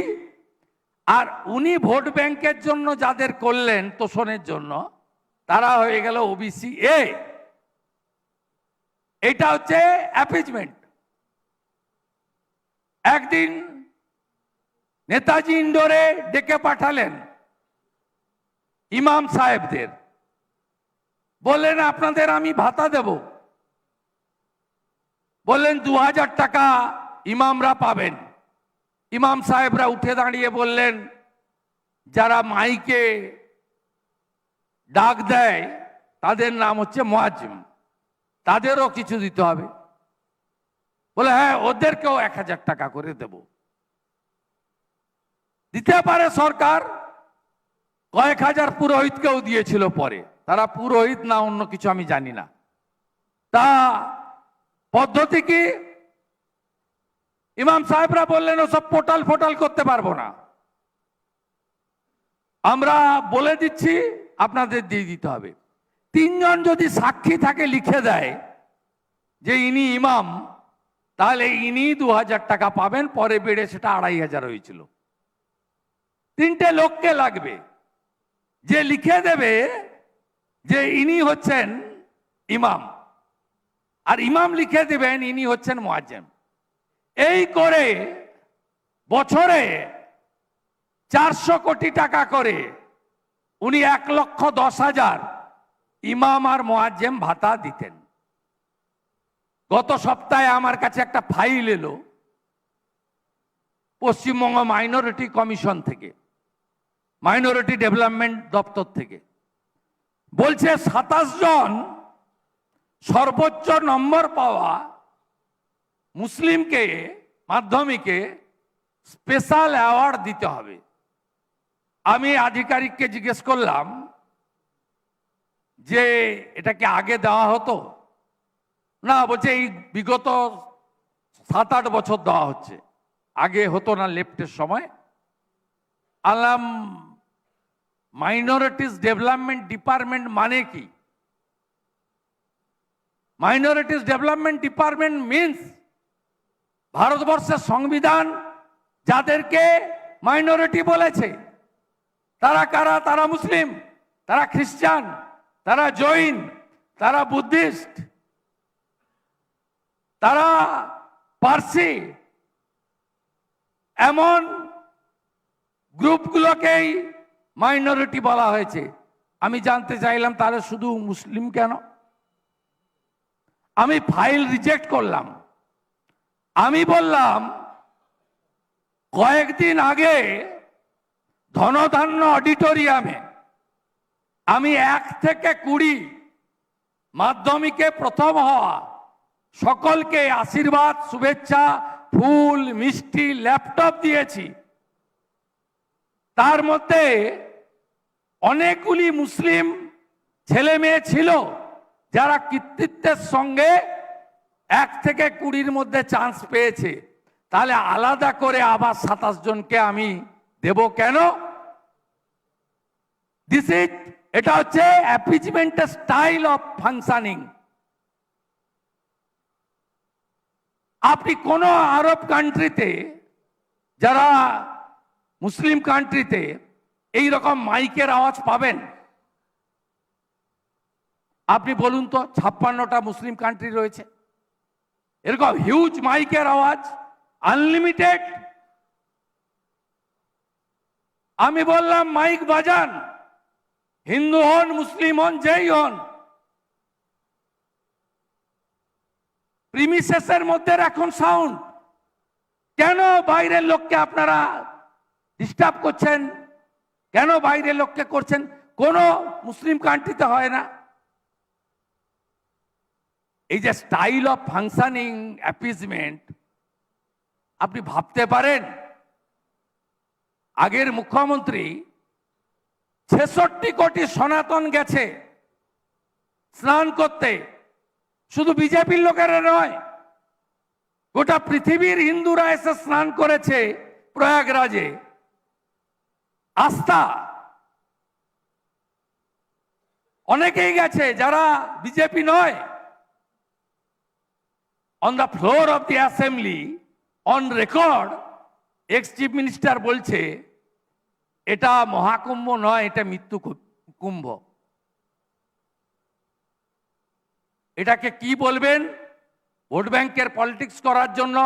আর উনি ভোট ব্যাংকের জন্য যাদের করলেন তোষণের জন্য তারা হয়ে গেল ওবিসি এ। এটা হচ্ছে অ্যাপিজমেন্ট। একদিন নেতাজি ইন্ডোরে ডেকে পাঠালেন ইমাম সাহেবদের, বললেন আপনাদের আমি ভাতা দেব। বললেন 2000 টাকা ইমামরা পাবেন। ইমাম সাহেবরা উঠে দাঁড়িয়ে বললেন, যারা মাইকে ডাক দেয় তাদের নাম হচ্ছে মুয়াজ্জিম, তাদেরও কিছু দিতে হবে। বলে হ্যাঁ, ওদেরকেও 1000 টাকা করে দেব। দিতে পারে সরকার, কয়েক হাজার পুরোহিতকেও দিয়েছিল পরে, তারা পুরোহিত না অন্য কিছু আমি জানি না। তা পদ্ধতি কি? ইমাম সাহেবরা বললেন ওসব পোর্টাল ফোটাল করতে পারবো না, আমরা বলে দিচ্ছি আপনাদের দিয়ে দিতে হবে। 3 জন যদি সাক্ষী থাকে লিখে দেয় যে ইনি ইমাম, তাহলে ইনি 2000 টাকা পাবেন। পরে বেড়ে সেটা 2500 হয়েছিল। 3টে লোককে লাগবে যে লিখে দেবে যে ইনি হচ্ছেন ইমাম, আর ইমাম লিখে দেবেন ইনি হচ্ছেন মুয়াজ্জিম। এই করে বছরে 400 কোটি টাকা করে উনি 1,10,000 ইমাম আর মুয়াজ্জিম ভাতা দিতেন। গত সপ্তাহে আমার কাছে একটা ফাইল এলো পশ্চিমবঙ্গ মাইনরিটি কমিশন থেকে, মাইনরিটি ডেভেলপমেন্ট দপ্তর থেকে। বলছে 27 জন সর্বোচ্চ নম্বর পাওয়া মুসলিমকে মাধ্যমিকে স্পেশাল অ্যাওয়ার্ড দিতে হবে। আমি আধিকারিককে জিজ্ঞেস করলাম যে এটা কি আগে দেওয়া হতো? না, বলছে এই বিগত 7-8 বছর দেওয়া হচ্ছে, আগে হতো না লেফটের সময়। আলাম মাইনরিটিস ডেভেলপমেন্ট ডিপার্টমেন্ট মানে কি? মাইনরিটিস ডেভেলপমেন্ট ডিপার্টমেন্ট মিন্স ভারতবর্ষের সংবিধান যাদেরকে মাইনরিটি বলেছে তারা কারা? তারা মুসলিম, তারা খ্রিস্টান, তারা জৈন, তারা বুদ্ধিস্ট, তারা পার্সি। এমন গ্রুপগুলোকেই মাইনরিটি বলা হয়েছে। আমি জানতে চাইলাম তাহলে শুধু মুসলিম কেন? আমি ফাইল রিজেক্ট করলাম। আমি বললাম কয়েকদিন আগে ধনধান্য অডিটোরিয়ামে আমি 1 থেকে 20 মাধ্যমিকে প্রথম হওয়া সকলকে আশীর্বাদ, শুভেচ্ছা, ফুল, মিষ্টি, ল্যাপটপ দিয়েছি। তার মধ্যে অনেকগুলি মুসলিম ছেলে মেয়ে ছিল যারা কৃতিত্বের সঙ্গে 1 থেকে 20-র মধ্যে চান্স পেয়েছে। তাহলে আলাদা করে আবার 27 জনকে আমি দেব কেন? এটা হচ্ছে অ্যাপিজমেন্টের স্টাইল অফ ফাংশনিং। আপনি কোন আরব কান্ট্রিতে, যারা মুসলিম কান্ট্রিতে এই রকম মাইকের আওয়াজ পাবেন? আপনি বলুন তো, 56টা মুসলিম কান্ট্রি রয়েছে, এরকম হিউজ মাইকের আওয়াজ, আনলিমিটেড। আমি বললাম মাইক বাজান, হিন্দু হন মুসলিম হন যেই হন, প্রিমিসেসের মধ্যে রাখুন সাউন্ড। কেন বাইরের লোককে আপনারা ডিস্টার্ব করছেন? কেন বাইরের লোককে করছেন? কোন মুসলিম কান্ট্রিতে হয় না। এই যে স্টাইল অফ ফাংশনিং, অ্যাপিজমেন্ট, আপনি ভাবতে পারেন আগের মুখ্যমন্ত্রী 66 কোটি সনাতন গেছে স্নান করতে, শুধু বিজেপির লোকেরা নয়, গোটা পৃথিবীর হিন্দুরা এসে স্নান করেছে প্রয়াগরাজে। আস্থা অনেকেই গেছে যারা বিজেপি নয়। On the floor of the assembly, on record, x chief minister বলছে এটা মহাকুম্ভ নয়, এটা মৃত্যু কুম্ভ। এটাকে কি বলবেন? ভোট ব্যাংকের পলিটিক্স করার জন্য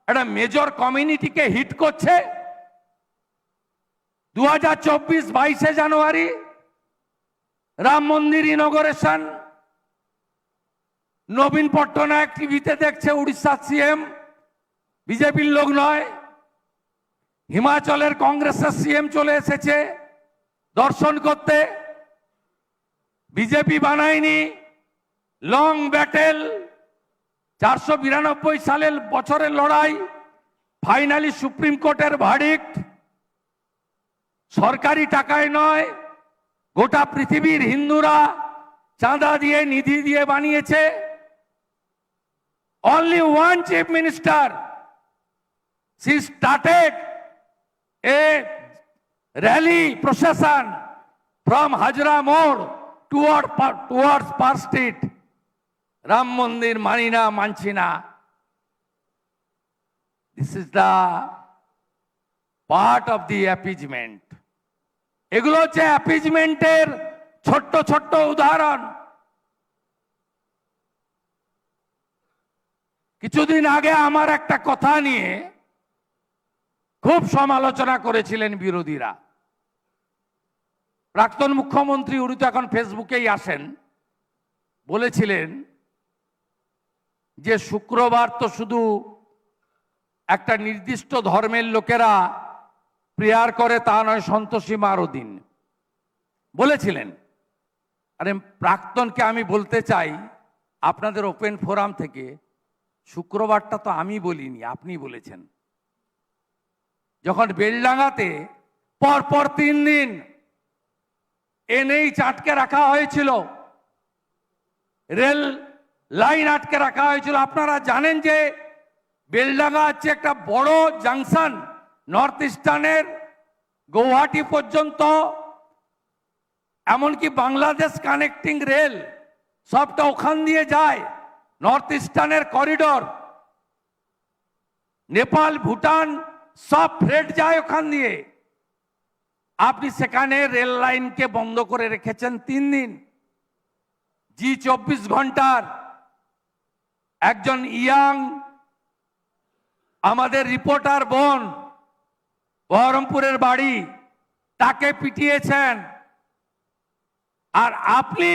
একটা মেজর কমিউনিটিকে হিট করছে। 2024 22শে জানুয়ারি রাম মন্দির ইনগরেশন, নবীন পট্টনায়ক টিভিতে দেখছে, উড়িষ্যার সিএম, বিজেপির লোক নয়। হিমাচলের কংগ্রেসের সিএম চলে এসেছে দর্শন করতে। বিজেপি বানায়নি, লং ব্যাটেল, 492 সালের বছরের লড়াই, ফাইনালি সুপ্রিম কোর্টের ভার্ডিক্ট। সরকারি টাকায় নয়, গোটা পৃথিবীর হিন্দুরা চাঁদা দিয়ে, নিধি দিয়ে বানিয়েছে। Only one chief minister, she started a rally procession from Hajra Mode towards Park Street. Ram Mandir Manina Manchina. This is the part of the appeasement. এগুলো হচ্ছে অ্যাপিজমেন্টের ছোট্ট ছোট্ট উদাহরণ। কিছুদিন আগে আমার একটা কথা নিয়ে খুব সমালোচনা করেছিলেন বিরোধীরা। প্রাক্তন মুখ্যমন্ত্রী, উনি তো এখন ফেসবুকেই আসেন, বলেছিলেন যে শুক্রবার তো শুধু একটা নির্দিষ্ট ধর্মের লোকেরা প্রেয়ার করে তা নয়, সন্তোষী মারও দিন বলেছিলেন। আরে প্রাক্তনকে আমি বলতে চাই আপনাদের ওপেন ফোরাম থেকে, শুক্রবারটা তো আমি বলিনি, আপনি বলেছেন। যখন বেলডাঙ্গাতে পরপর 3 দিন এনএইচ আটকে রাখা হয়েছিল, রেল লাইন আটকে রাখা হয়েছিল, আপনারা জানেন যে বেলডাঙ্গা হচ্ছে একটা বড় জাংশন, নর্থ ইস্টার্নের গৌহাটি পর্যন্ত, এমনকি বাংলাদেশ কানেক্টিং রেল সবটা ওখান দিয়ে যায়, নর্থ ইস্টার্নের করিডোর, নেপাল ভুটান সব ফ্রেট যায় ওখান দিয়ে। আপনি সেখানে রেল লাইনকে বন্ধ করে রেখেছেন 3 দিন। জি 24 ঘন্টার একজন ইয়াং আমাদের রিপোর্টার বোন, বহরমপুরের বাড়ি, তাকে পিটিয়েছেন। আর আপনি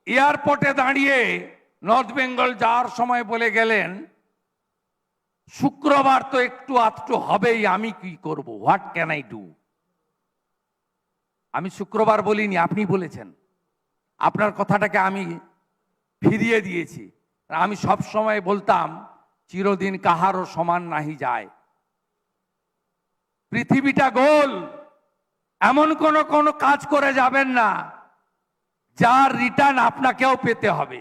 এয়ারপোর্টে দাঁড়িয়ে নর্থ বেঙ্গল যাওয়ার সময় বলে গেলেন শুক্রবার তো একটু আধটু হবেই, আমি কি করব, হোয়াট ক্যান আই ডু। আমি শুক্রবার বলিনি, আপনি বলেছেন। আপনার কথাটাকে আমি ফিরিয়ে দিয়েছি। আমি সব সময় বলতাম চিরদিন কাহারও সমান নাহি যায়। পৃথিবীটা গোল, এমন কোনো কাজ করে যাবেন না যার রিটার্ন আপনাকেও পেতে হবে।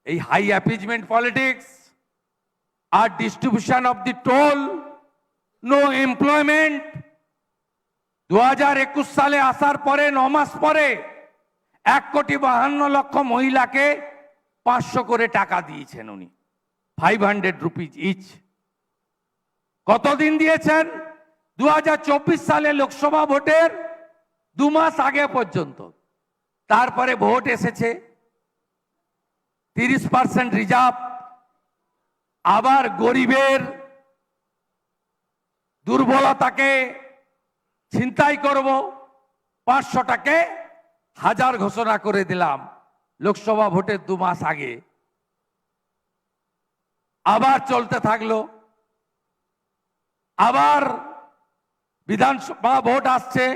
এই হাই অ্যাপিজমেন্ট পলিটিক্স আর distribution of the toll, no employment, 2021 সালে আসার পরে 9 মাস পরে 1,52,00,000 মহিলাকে 500 করে টাকা দিয়েছেন উনি, 500 রুপিজ ইচ। কতদিন দিয়েছেন? 2024 সালে লোকসভা ভোটের 2 মাস আগে পর্যন্ত। তারপরে ভোট এসেছে, 30% রিজার্ভ, আবার গরিবের দুর্বলতাকে ছিনতাই করব, 500টাকে 1000 ঘোষণা করে দিলাম লোকসভা ভোটের 2 মাস আগে। আবার চলতে থাকলো, আবার বিধানসভা ভোট আসছে,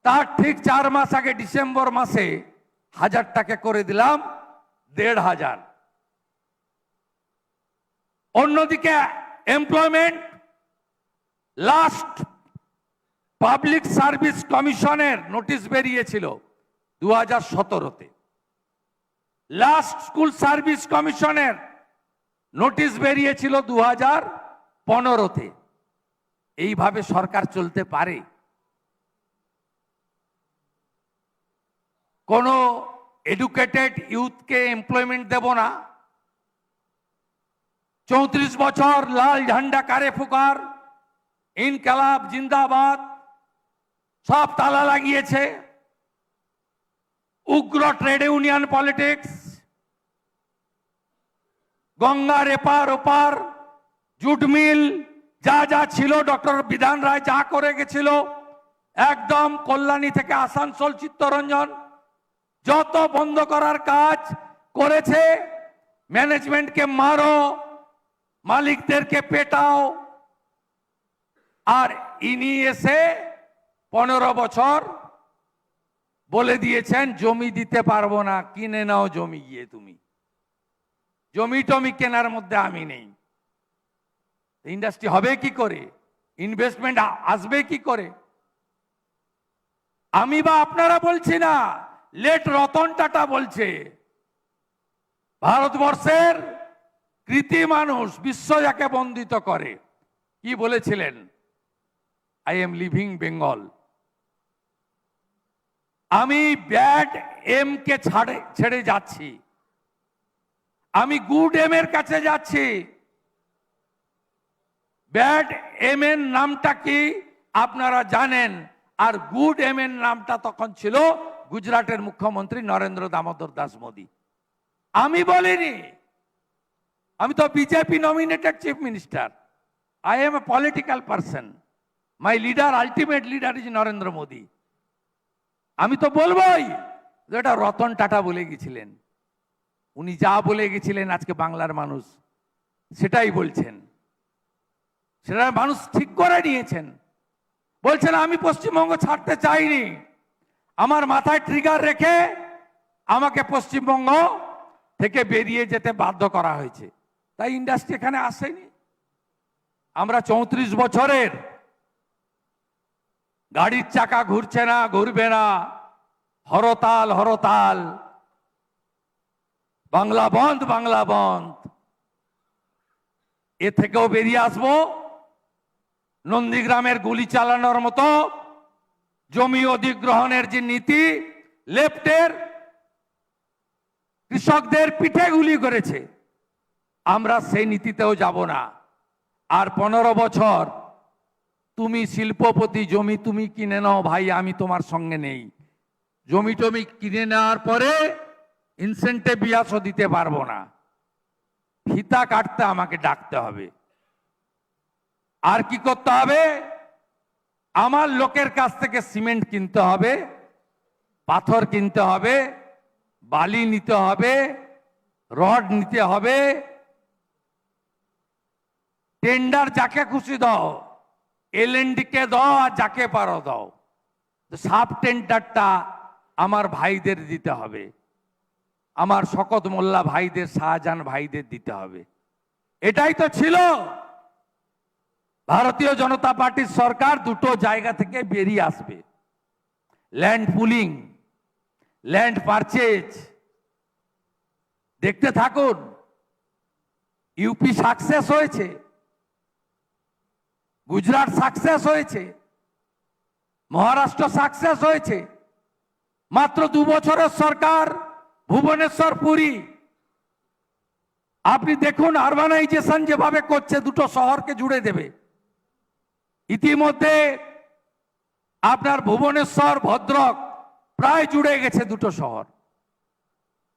তার ঠিক 4 মাস আগে ডিসেম্বর মাসে 1000 টাকা করে দিলাম 1500। অন্যদিকে এমপ্লয়মেন্ট, লাস্ট পাবলিক সার্ভিস কমিশনের নোটিশ বেরিয়েছিল 2017-তে, লাস্ট স্কুল সার্ভিস কমিশনের নোটিশ বেরিয়েছিল 2015-তে। এইভাবে সরকার চলতে পারে? কোনো এডুকেটেড ইউথকে এমপ্লয়মেন্ট দেব না? 34 বছর লাল ঝান্ডা কারে ফুকার, ইনকালাব জিন্দাবাদ সব তালা লাগিয়েছে। উগ্র ট্রেড ইউনিয়ন পলিটিক্স, গঙ্গার এপার ওপার জুট মিল, যা যা ছিল ডক্টর বিধান রায় যা করে গেছিল, একদম কল্যাণী থেকে আসানসোল চিত্তরঞ্জন যত বন্ধ করার কাজ করেছে। ম্যানেজমেন্টকে মারো, মালিকদেরকে পেটাও। আর ইনি এসে 15 বছর বলে দিয়েছেন জমি দিতে পারবো না, কিনে নাও জমি গিয়ে তুমি। জমি টমি কেনার মধ্যে আমি নেই। ইন্ডাস্ট্রি হবে কি করে? ইনভেস্টমেন্ট আসবে কি করে? আমি বা আপনারা বলছি না, লেট রতন টাটা বলছে। ভারতবর্ষের কৃতি মানুষ, বিশ্ব যাকে বন্দিত করে, কি বলেছিলেন? I am living Bengal. আমি ব্যাড এম কে ছেড়ে যাচ্ছি, আমি গুড এম এর কাছে যাচ্ছি। ব্যাড এম এর নামটা কি আপনারা জানেন, আর গুড এম এর নামটা তখন ছিল গুজরাটের মুখ্যমন্ত্রী নরেন্দ্র দামোদর দাস মোদী। আমি বলিনি, আমি তো BJP nominated chief minister. I M a political person, my leader, ultimate leader is Narendra Modi. আমি তো বলবোই যেটা রতন টাটা বলে গেছিলেন। উনি যা বলে গেছিলেন আজকে বাংলার মানুষ সেটাই বলছেন, সেটা মানুষ ঠিক করে নিয়েছেন। বলছেন আমি পশ্চিমবঙ্গ ছাড়তে চাইনি, আমার মাথায় ট্রিগার রেখে আমাকে পশ্চিমবঙ্গ থেকে বেরিয়ে যেতে বাধ্য করা হয়েছে, তাই ইন্ডাস্ট্রি এখানে আসেনি। আমরা 34 বছরের গাড়ির চাকা ঘুরছে না, ঘুরবে না, হরতাল হরতাল, বাংলা বন্ধ বাংলা বন্ধ। এ থেকেও বেরিয়ে আসবো। নন্দীগ্রামের গুলি চালানোর মতো জমি অধিগ্রহণের যে নীতি, লেফটের কৃষকদের পিঠে গুলি করেছে, আমরা সেই নীতিতেও যাব না। আর 15 বছর তুমি শিল্পপতি, জমি তুমি কিনে নাও ভাই, আমি তোমার সঙ্গে নেই। জমি টমি কিনে নেওয়ার পরে ইনসেন্টিভ বিয়াসও দিতে পারবো না, ফিতা কাটতে আমাকে ডাকতে হবে। আর কি করতে হবে? আমার লোকের কাছ থেকে সিমেন্ট কিনতে হবে, পাথর কিনতে হবে, বালি নিতে হবে, রড নিতে হবে। টেন্ডার যাকে খুশি দাও, এলএনডি কে দাও আর যাকে পারো দাও, সাব টেন্ডারটা আমার ভাইদের দিতে হবে, আমার শকত মোল্লা ভাইদের, শাহজাহান ভাইদের দিতে হবে। এটাই তো ছিল। ভারতীয় জনতা পার্টির সরকার দুটো জায়গা থেকে বেরিয়ে আসবে, ল্যান্ড পুলিং, ল্যান্ড পারচেজ। দেখতে থাকুন, ইউপি সাকসেস হয়েছে, গুজরাট সাকসেস হয়েছে, মহারাষ্ট্র সাকসেস হয়েছে। মাত্র 2 বছরের সরকার, ভুবনেশ্বর, পুরী। আপনি দেখুন আরবানাইজেশন যেভাবে করছে, দুটো শহরকে জুড়ে দেবে। ইতিমধ্যে আপনার ভুবনেশ্বর, ভদ্রক প্রায় জুড়ে গেছে দুটো শহর।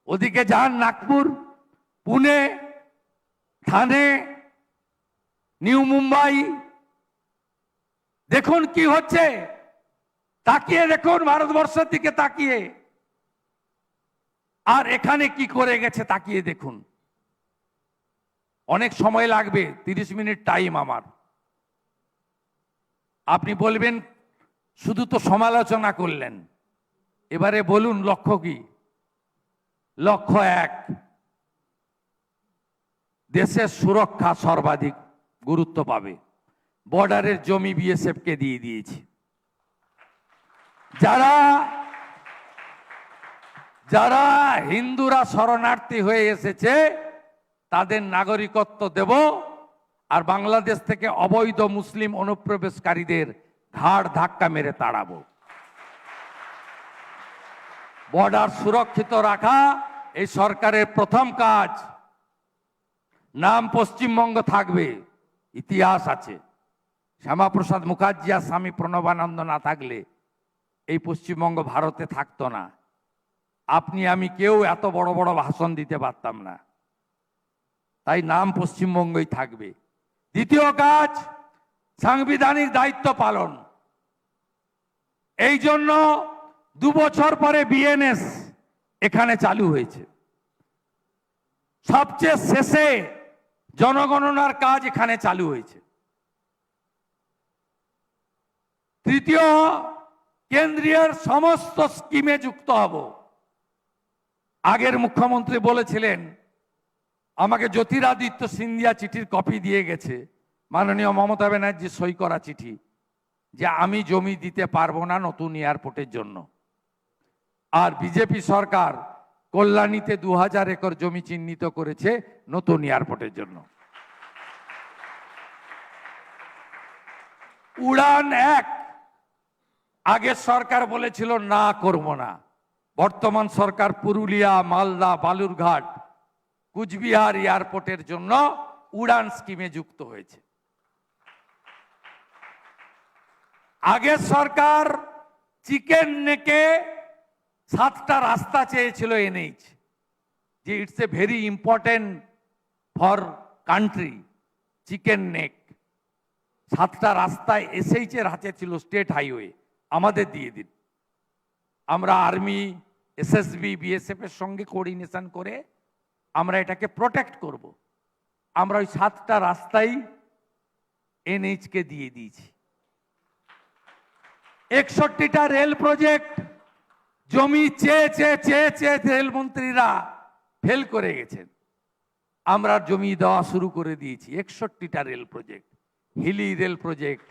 ওদিকে যান নাগপুর, পুনে, থানে, নিউ মুম্বাই, দেখুন কি হচ্ছে। তাকিয়ে দেখুন ভারতবর্ষের দিকে তাকিয়ে, আর এখানে কি করে গেছে তাকিয়ে দেখুন। অনেক সময় লাগবে, 30 মিনিট টাইম আমার। আপনি বলবেন শুধু তো সমালোচনা করলেন, এবারে বলুন লক্ষ্য কি? লক্ষ্য এক, দেশের সুরক্ষা সর্বাধিক গুরুত্ব পাবে। বর্ডারের জমি বিএসএফ কে দিয়ে দিয়েছি। যারা হিন্দুরা শরণার্থী হয়ে এসেছে তাদের নাগরিকত্ব দেব, আর বাংলাদেশ থেকে অবৈধ মুসলিম অনুপ্রবেশকারীদের ঘাড় ধাক্কা মেরে তাড়াবো। বর্ডার সুরক্ষিত রাখা এই সরকারের প্রথম কাজ। নাম পশ্চিমবঙ্গ থাকবে, ইতিহাস আছে। শ্যামাপ্রসাদ মুখার্জি আর স্বামী প্রণবানন্দ না থাকলে এই পশ্চিমবঙ্গ ভারতে থাকতো না। আপনি আমি কেউ এত বড় বড় ভাষণ দিতে পারতাম না। তাই নাম পশ্চিমবঙ্গই থাকবে। দ্বিতীয় কাজ, সাংবিধানিক দায়িত্ব পালন। এই জন্য 2 বছর পরে বিএনএস এখানে চালু হয়েছে। সবচেয়ে শেষে জনগণনার কাজ এখানে চালু হয়েছে। তৃতীয়, কেন্দ্রীয় সমস্ত স্কিমে যুক্ত হব। আগের মুখ্যমন্ত্রী বলেছিলেন, আমাকে জ্যোতিরাদিত্য সিন্ধিয়া চিঠির কপি দিয়ে গেছে, মাননীয় মমতা ব্যানার্জি সই করা চিঠি, যে আমি জমি দিতে পারবো না নতুন এয়ারপোর্টের জন্য। আর বিজেপি সরকার কল্যাণীতে 2000 একর জমি চিহ্নিত করেছে নতুন এয়ারপোর্টের জন্য। উড়ান 1 আগের সরকার বলেছিল না করব না, বর্তমান সরকার পুরুলিয়া, মালদা, বালুরঘাট, কুচবিহার এয়ারপোর্টের জন্য উড়ান স্কিমে যুক্ত হয়েছে। আগের সরকার চিকেন নেকে 7টা রাস্তা চেয়েছিল এনএইচ, যে it's a very important for country, chicken neck. 7টা রাস্তায় এসএইচ এর হাতে ছিল, স্টেট হাইওয়ে, আমাদের দিয়ে দিন। আমরা আর্মি, এসএসবি, বিএসএফ এর সঙ্গে কোঅর্ডিনেশন করে আমরা এটাকে প্রোটেক্ট করব। আমরা ওই 7টা রাস্তাই এনএইচ কে দিয়ে দিয়েছি। 61টা রেল প্রজেক্ট জমি চেয়ে চেয়ে চেয়ে চেয়ে রেলমন্ত্রীরা ফেল করে গেছেন, আমরা জমি দেওয়া শুরু করে দিয়েছি। 61টা rail project, Hili rail project,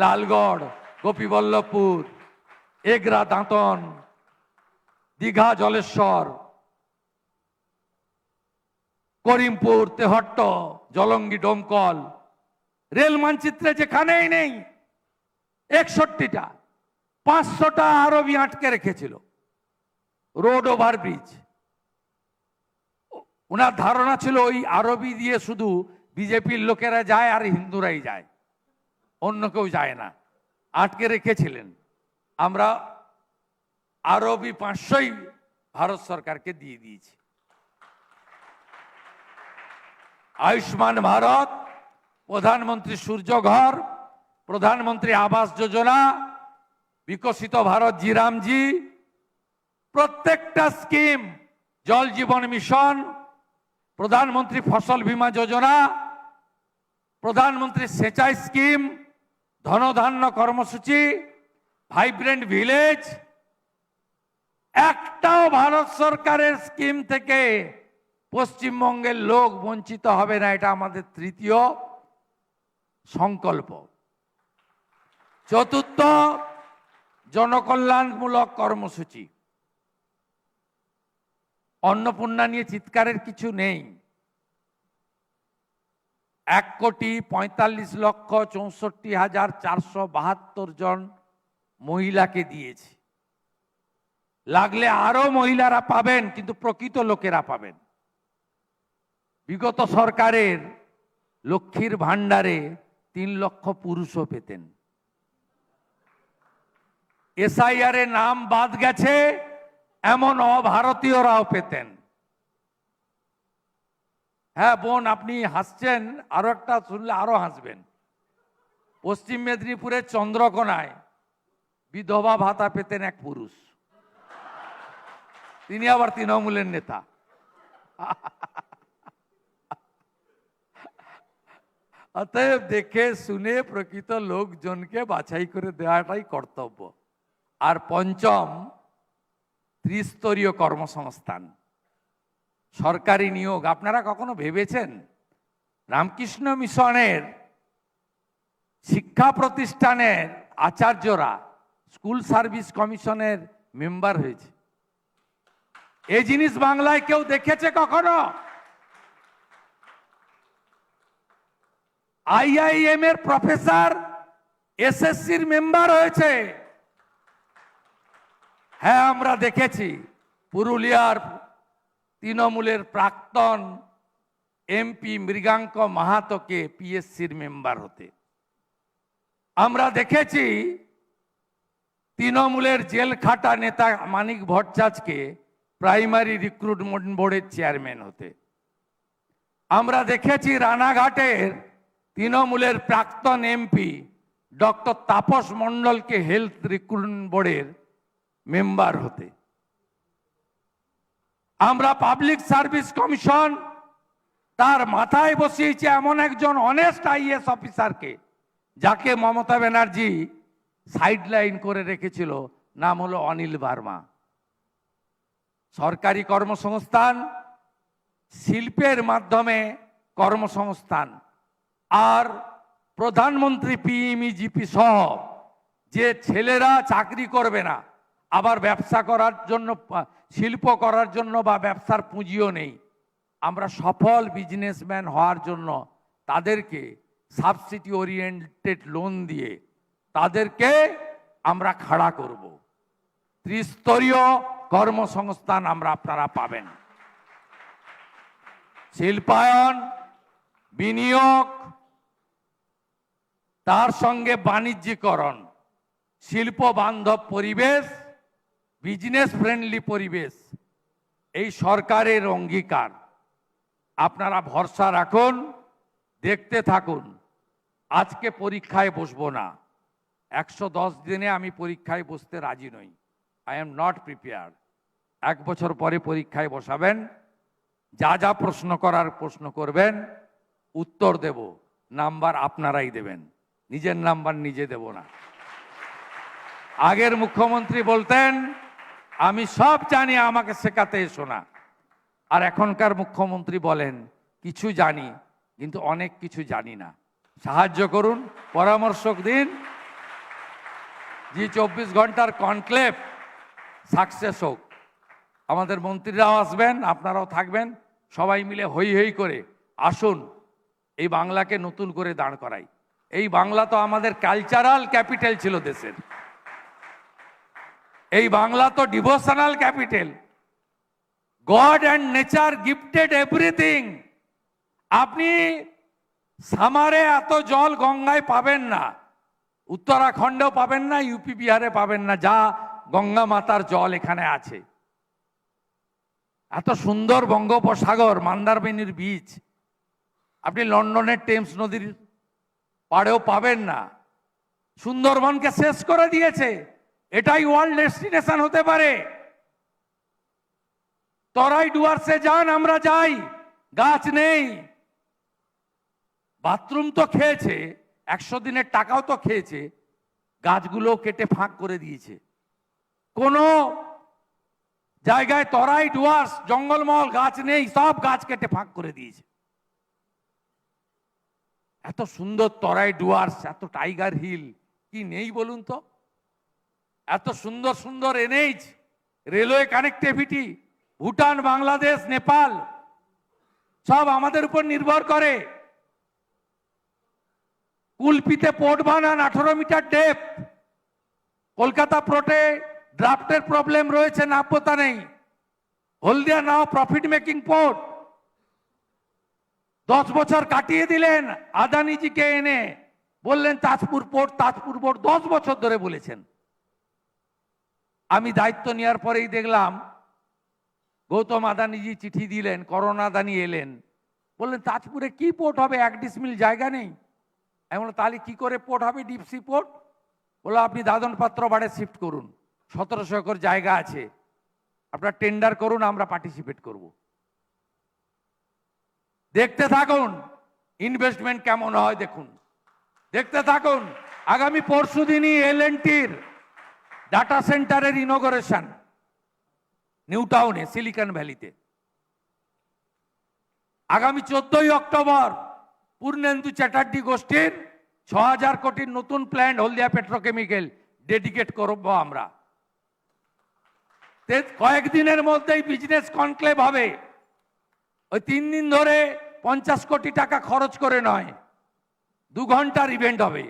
Lalgarh, Gopiballavpur, Egra, Dantan, Digha, Jaleswar, Karimpur, Tehatta, Jalangi, Domkal, rail মানচিত্রে যেখানেই নেই 61টা। 500টা আরবি আটকে রেখেছিল, রোড ওভারব্রিজ। ওনার ধারণা ছিল ওই আরবি দিয়ে শুধু বিজেপির লোকেরা যায় আর হিন্দুরাই যায়, অন্য কেউ যায় না, আটকে রেখেছিলেন। আমরা আরবি 500ই ভারত সরকারকে দিয়ে দিয়েছি। আয়ুষ্মান ভারত, প্রধানমন্ত্রী সূর্য ঘর, প্রধানমন্ত্রী আবাস যোজনা, বিকশিত ভারত জি রামজি, প্রত্যেকটা স্কিম, জল জীবন মিশন, প্রধানমন্ত্রী ফসল বীমা যোজনা, প্রধানমন্ত্রী সেচাই স্কিম, ধনধান্য কর্মসূচি, ভাইব্রেন্ট ভিলেজ, একটাও ভারত সরকারের স্কিম থেকে পশ্চিমবঙ্গের লোক বঞ্চিত হবে না। এটা আমাদের তৃতীয় সংকল্প। চতুর্থ, জনকল্যাণমূলক কর্মসূচি। অন্নপূর্ণা নিয়ে চিৎকারের কিছু নেই। 1,45,64,472 জন মহিলাকে দিয়েছি। লাগলে আরো মহিলারা পাবেন, কিন্তু প্রকৃত লোকেরা পাবেন। বিগত সরকারের লক্ষ্মীর ভান্ডারে 3 লক্ষ পুরুষও পেতেন। এসআইআর এ নাম বাদ গেছে এমন অভারতীয়রাও পেতেন। হ্যাঁ বোন, আপনি হাসছেন, আরো একটা শুনলে আরো হাসবেন। পশ্চিম মেদিনীপুরের চন্দ্রকোনায় বিধবা ভাতা পেতেন এক পুরুষ, তিনি আবার তৃণমূলের নেতা। অতএব দেখে শুনে প্রকৃত লোকজনকে বাছাই করে দেওয়াটাই কর্তব্য। আর পঞ্চম, ত্রিস্তরীয় কর্মসংস্থান, সরকারি নিয়োগ। আপনারা কখনো ভেবেছেন রামকৃষ্ণ মিশনের শিক্ষা প্রতিষ্ঠানের আচার্যরা স্কুল সার্ভিস কমিশনের মেম্বার হয়েছে? এই জিনিস বাংলায় কেউ দেখেছে কখনো? আইআইএম এর প্রফেসর এসএসসির মেম্বার হয়েছে। হ্যাঁ, আমরা দেখেছি পুরুলিয়ার তৃণমূলের প্রাক্তন এমপি মৃগাঙ্ক মাহাতোকে পিএসসির মেম্বার হতে। আমরা দেখেছি তৃণমূলের জেল খাটা নেতা মানিক ভট্টাচার্যকে প্রাইমারি রিক্রুটমেন্ট বোর্ডের চেয়ারম্যান হতে। আমরা দেখেছি রানাঘাটের তৃণমূলের প্রাক্তন এমপি ডক্টর তাপস মণ্ডলকে হেলথ রিক্রুটমেন্ট বোর্ডের মেম্বার হতে। আমরা পাবলিক সার্ভিস কমিশন তার মাথায় বসিয়েছে এমন একজন অনেস্ট আইএএস অফিসারকে, যাকে মমতা ব্যানার্জি সাইডলাইন করে রেখেছিল, নাম হলো অনিল বার্মা। সরকারি কর্মসংস্থান, শিল্পের মাধ্যমে কর্মসংস্থান, আর প্রধানমন্ত্রী পিএমইজিপি সহ যে ছেলেরা চাকরি করবে না, আবার ব্যবসা করার জন্য, শিল্প করার জন্য বা ব্যবসার পুঁজিও নেই, আমরা সফল বিজনেসম্যান হওয়ার জন্য তাদেরকে সাবসিডি ওরিয়েন্টেড লোন দিয়ে তাদেরকে আমরা খাড়া করব। ত্রিস্তরীয় কর্মসংস্থান আপনারা পাবেন। শিল্পায়ন, বিনিয়োগ, তার সঙ্গে বাণিজ্যিকরণ, শিল্প বান্ধব পরিবেশ, বিজনেস ফ্রেন্ডলি পরিবেশ, এই সরকারের অঙ্গীকার। আপনারা ভরসা রাখুন, দেখতে থাকুন। আজকে পরীক্ষায় বসবো না, 110 দিনে আমি পরীক্ষায় বসতে রাজি নই। I am not prepared. 1 বছর পরে পরীক্ষায় বসাবেন, যা যা প্রশ্ন করার প্রশ্ন করবেন, উত্তর দেব, নাম্বার আপনারাই দেবেন, নিজের নাম্বার নিজে দেব না। আগের মুখ্যমন্ত্রী বলতেন আমি সব জানি, আমাকে শেখাতে এসো না। আর এখনকার মুখ্যমন্ত্রী বলেন কিছু জানি কিন্তু অনেক কিছু জানি না, সাহায্য করুন, পরামর্শ দিন। যে 24 ঘন্টার কনক্লেভ সাকসেস হোক। আমাদের মন্ত্রীরাও আসবেন, আপনারাও থাকবেন, সবাই মিলে হই হই করে আসুন এই বাংলাকে নতুন করে দাঁড় করাই। এই বাংলা তো আমাদের কালচারাল ক্যাপিটাল ছিল দেশের, এই বাংলা তো devotional capital. God and nature gifted everything. আপনি সামারে এত জল গঙ্গায় পাবেন না, উত্তরাখণ্ডেও পাবেন না, ইউপি বিহারে পাবেন না, যা গঙ্গা মাতার জল এখানে আছে। এত সুন্দর বঙ্গোপসাগর, মন্দারমণির বীচ আপনি লন্ডনের টেমস নদীর পাড়েও পাবেন না। সুন্দরবনকে শেষ করে দিয়েছে। এটাই ওয়ার্ল্ড ডেস্টিনেশন হতে পারে। তরাই ডুয়ার্সে যান, আমরা যাই, গাছ নেই। বাথরুম তো খেয়েছে, 100 দিনের টাকাও তো খেয়েছে, গাছগুলো কেটে ফাঁক করে দিয়েছে। কোন জায়গায় তরাই ডুয়ার্স জঙ্গলমহল গাছ নেই, সব গাছ কেটে ফাঁক করে দিয়েছে। এত সুন্দর তরাই ডুয়ার্স, এত টাইগার হিল, কি নেই বলুন তো? এত সুন্দর সুন্দর NH, railway connectivity, Bhutan, Bangladesh, Nepal সব আমাদের উপর নির্ভর করে। কুলপিতে পোর্ট বানান 18 মিটার ডেপ। কলকাতা পোর্টে ড্রাফটের প্রবলেম রয়েছে, নাব্যতা নেই। হলদিয়া নাও প্রফিট মেকিং পোর্ট। 10 বছর কাটিয়ে দিলেন আদানিজিকে এনে, বললেন তাজপুর পোর্ট, তাজপুর পোর্ট 10 বছর ধরে বলেছেন। আমি দায়িত্ব নেওয়ার পরেই দেখলাম গৌতম আদানিজি চিঠি দিলেন, করোনা আদানি এলেন, বললেন তাজপুরে কি পোর্ট হবে, 1 ডিসমিল জায়গা নেই। আমি বললাম তাহলে কি করে পোর্ট হবে, ডিপসি পোর্ট? বললো আপনি দাদন পাত্র বাড়ে শিফট করুন, 1700 একর জায়গা আছে, আপনার টেন্ডার করুন, আমরা পার্টিসিপেট করব। দেখতে থাকুন ইনভেস্টমেন্ট কেমন হয়, দেখুন, দেখতে থাকুন। আগামী পরশু দিনই এলএনটির ডাটা সেন্টারের ইনগরেশন নিউ টাউনে, সিলিকন ভ্যালিতে। আগামী 14ই অক্টোবর পূর্ণেন্দু চ্যাটার্জি গোষ্ঠীর 6000 কোটির নতুন প্ল্যান্ট হলদিয়া পেট্রোকেমিক্যাল ডেডিকেট করব আমরা। কয়েকদিনের মধ্যেই বিজনেস কনক্লেভ হবে। ওই 3 দিন ধরে 50 কোটি টাকা খরচ করে নয়, 2 ঘন্টার ইভেন্ট হবে।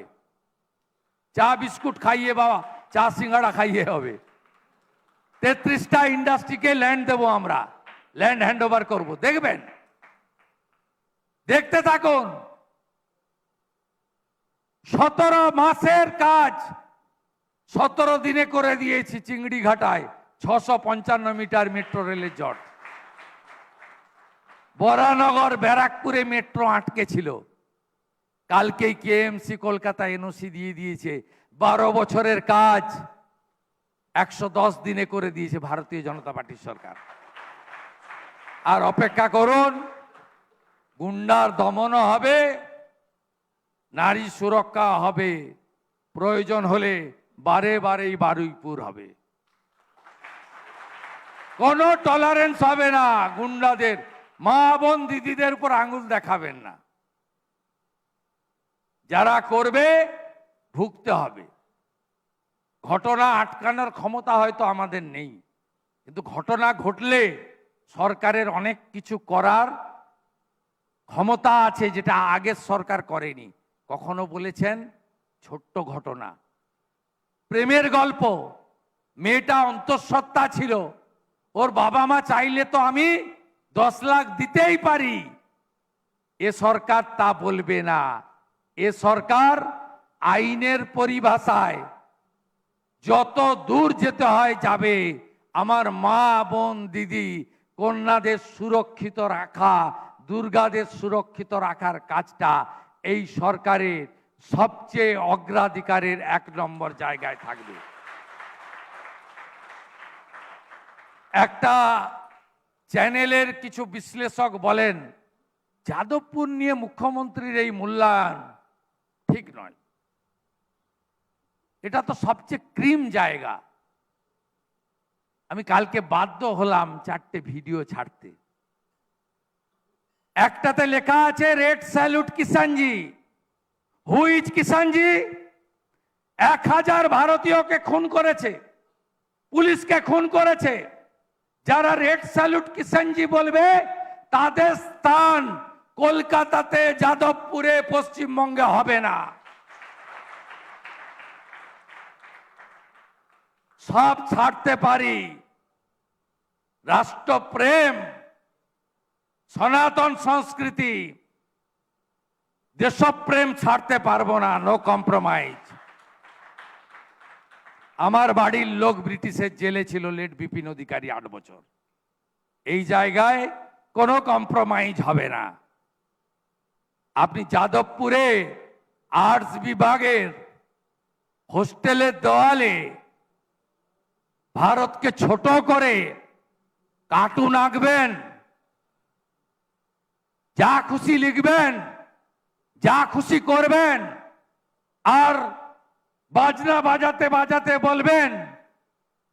চা বিস্কুট খাইয়ে বা চা সিঙ্গাড়া খাইয়ে হবে। 33টা ইন্ডাস্ট্রিকে ল্যান্ড দেবো আমরা, ল্যান্ড হ্যান্ড ওভার করবো, দেখবেন, দেখতে থাকুন। 17 মাসের কাজ 17 দিনে করে দিয়েছি। চিংড়ি ঘাটায় 655 মিটার মেট্রো রেলের জট। বরানগর ব্যারাকপুরে মেট্রো আটকে ছিল, কালকেই কেএমসি কলকাতা এনওসি দিয়ে দিয়েছে। 12 বছরের কাজ 110 দিনে করে দিয়েছে ভারতীয় জনতা পার্টির সরকার। আর অপেক্ষা করুন, গুন্ডার দমনও হবে, নারী সুরক্ষা হবে, প্রয়োজন হলে বারে বারেই বারুইপুর হবে। কোনো টলারেন্স হবে না গুন্ডাদের। মা বোন দিদিদের উপর আঙুল দেখাবেন না, যারা করবে ভুগতে হবে। ঘটনা আটকানোর ক্ষমতা হয়তো আমাদের নেই, কিন্তু ঘটনা ঘটলে সরকারের অনেক কিছু করার ক্ষমতা আছে, যেটা আগের সরকার করেনি। কখনো বলেছেন ছোট্ট ঘটনা, প্রেমের গল্প, মেয়েটা অন্তঃসত্ত্বা ছিল, ওর বাবা মা চাইলে তো আমি 10 লাখ দিতেই পারি। এ সরকার তা বলবে না। এ সরকার আইনের পরিভাষায় যত দূর যেতে হয় যাবে। আমার মা বোন দিদি কন্যাদের সুরক্ষিত রাখা, দুর্গাদের সুরক্ষিত রাখার কাজটা এই সরকারের সবচেয়ে অগ্রাধিকারের 1 নম্বর জায়গায় থাকবে। একটা চ্যানেলের কিছু বিশ্লেষক বলেন যাদবপুর নিয়ে মুখ্যমন্ত্রীর এই মূল্যায়ন ঠিক নয়, এটা তো সবচেয়ে ক্রিম জায়গা। আমি কালকে বাধ্য হলাম 4টে ভিডিও ছাড়তে। একটাতে লেখা আছে red salute Kishanji. Who is Kishanji? 1000 ভারতীয়কে খুন করেছে, পুলিশকে খুন করেছে। যারা রেড স্যালুট কিষানজি বলবে তাদের স্থান কলকাতাতে, যাদবপুরে, পশ্চিমবঙ্গে হবে না। সব ছাড়তে পারি, রাষ্ট্রপ্রেম, সনাতন সংস্কৃতি, দেশপ্রেম ছাড়তে পারবো না। No compromise. আমার বাড়ির লোক ব্রিটিশের জেলে ছিল, লেট বিপিন অধিকারী 8 বছর। এই জায়গায় কোনো কম্প্রোমাইজ হবে না। আপনি যাদবপুরে আর্টস বিভাগের হোস্টেলের দেওয়ালে ভারতকে ছোট করে কার্টুন আঁকবেন, যা খুশি লিখবেন, যা খুশি করবেন, আর বাজনা বাজাতে বাজাতে বলবেন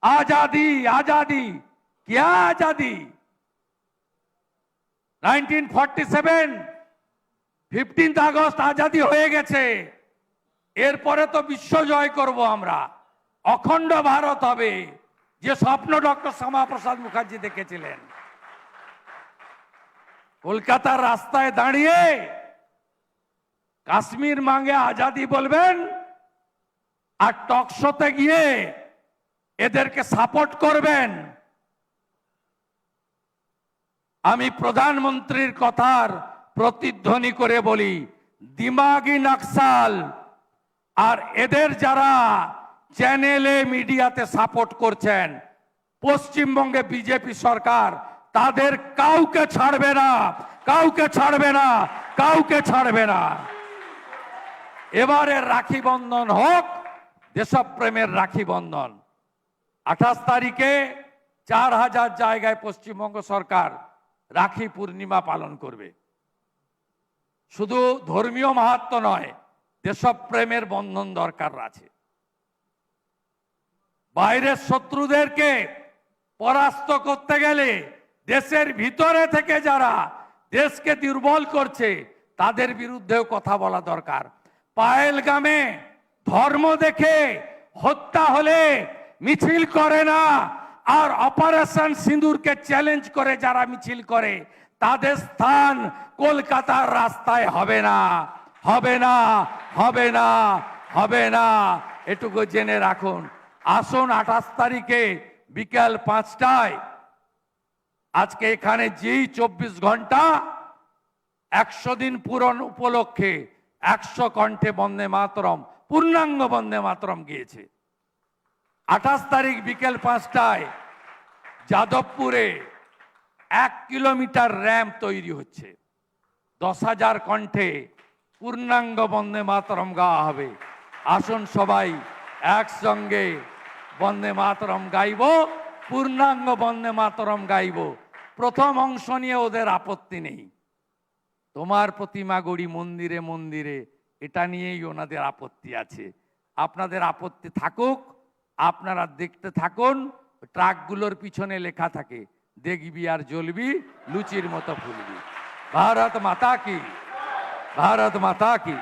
আজাদি আজাদি। क्या आजादी? 1947 15 আগস্ট আজাদি হয়ে গেছে, এরপরে তো বিশ্ব জয় করব আমরা, অখণ্ড ভারত হবে, যে স্বপ্ন ডক্টর শ্যামাপ্রসাদ মুখার্জি দেখেছিলেন। কলকাতার রাস্তায় দাঁড়িয়ে কাশ্মীর মাঙ্গে আজাদি বলবেন, আর টকশোতে গিয়ে এদেরকে সাপোর্ট করবেন। আমি প্রধানমন্ত্রীর কথার প্রতিধ্বনি করে বলি, দিমাগি নকশাল আর এদের যারা চ্যানেলে মিডিয়াতে সাপোর্ট করছেন, পশ্চিমবঙ্গে বিজেপি সরকার তাদের কাউকে ছাড়বে না, কাউকে ছাড়বে না, কাউকে ছাড়বে না। এবারে রাখি বন্ধন হোক দেশপ্রেমের রাখি বন্ধন। 28 তারিখে 4000 জায়গায় পশ্চিমবঙ্গ সরকার রাখি পূর্ণিমা পালন করবে। শুধু ধর্মীয় মাহাত্ম নয়, দেশপ্রেমের বন্ধন দরকার আছে। বাইরের শত্রুদেরকে পরাস্ত করতে গেলে দেশের ভিতরে থেকে যারা দেশকে দুর্বল করছে তাদের বিরুদ্ধেও কথা বলা দরকার। পায়েলগামে ধর্ম দেখে হত্যা হলে মিছিল করে না, আর অপারেশন সিঁদুরকে চ্যালেঞ্জ করে যারা মিছিল করে তাদের স্থান কলকাতার রাস্তায় হবে না, হবে না, হবে না, হবে না, এটুকু জেনে রাখুন। আসুন 28 তারিখে বিকাল 5টায় আজকে এখানে যেই 24 ঘন্টা 100 দিন পূরণ উপলক্ষে 100 কণ্ঠে বন্দে মাতরম, পূর্ণাঙ্গ বন্দে মাতরম গিয়েছে। 28 তারিখ বিকেল 5টায় যাদবপুরে 1 কিলোমিটার র্যাম্প তৈরি হচ্ছে, 10,000 কণ্ঠে পূর্ণাঙ্গ বন্দে মাতরম গাওয়া হবে। আসুন সবাই একসঙ্গে বন্দে মাতরম গাইব, পূর্ণাঙ্গ বন্দে মাতরম গাইব। প্রথম অংশ নিয়ে ওদের আপত্তি নেই, তোমার প্রতিমা গড়ি মন্দিরে মন্দিরে, এটা নিয়েই ওনাদের আপত্তি আছে। আপনাদের আপত্তি থাকুক, আপনারা দেখতে থাকুন। ট্রাকগুলোর পিছনে লেখা থাকে, দেখবি আর জ্বলবি, লুচির মতো ফুলবি। ভারত মাতা কি, ভারত মাতা কি।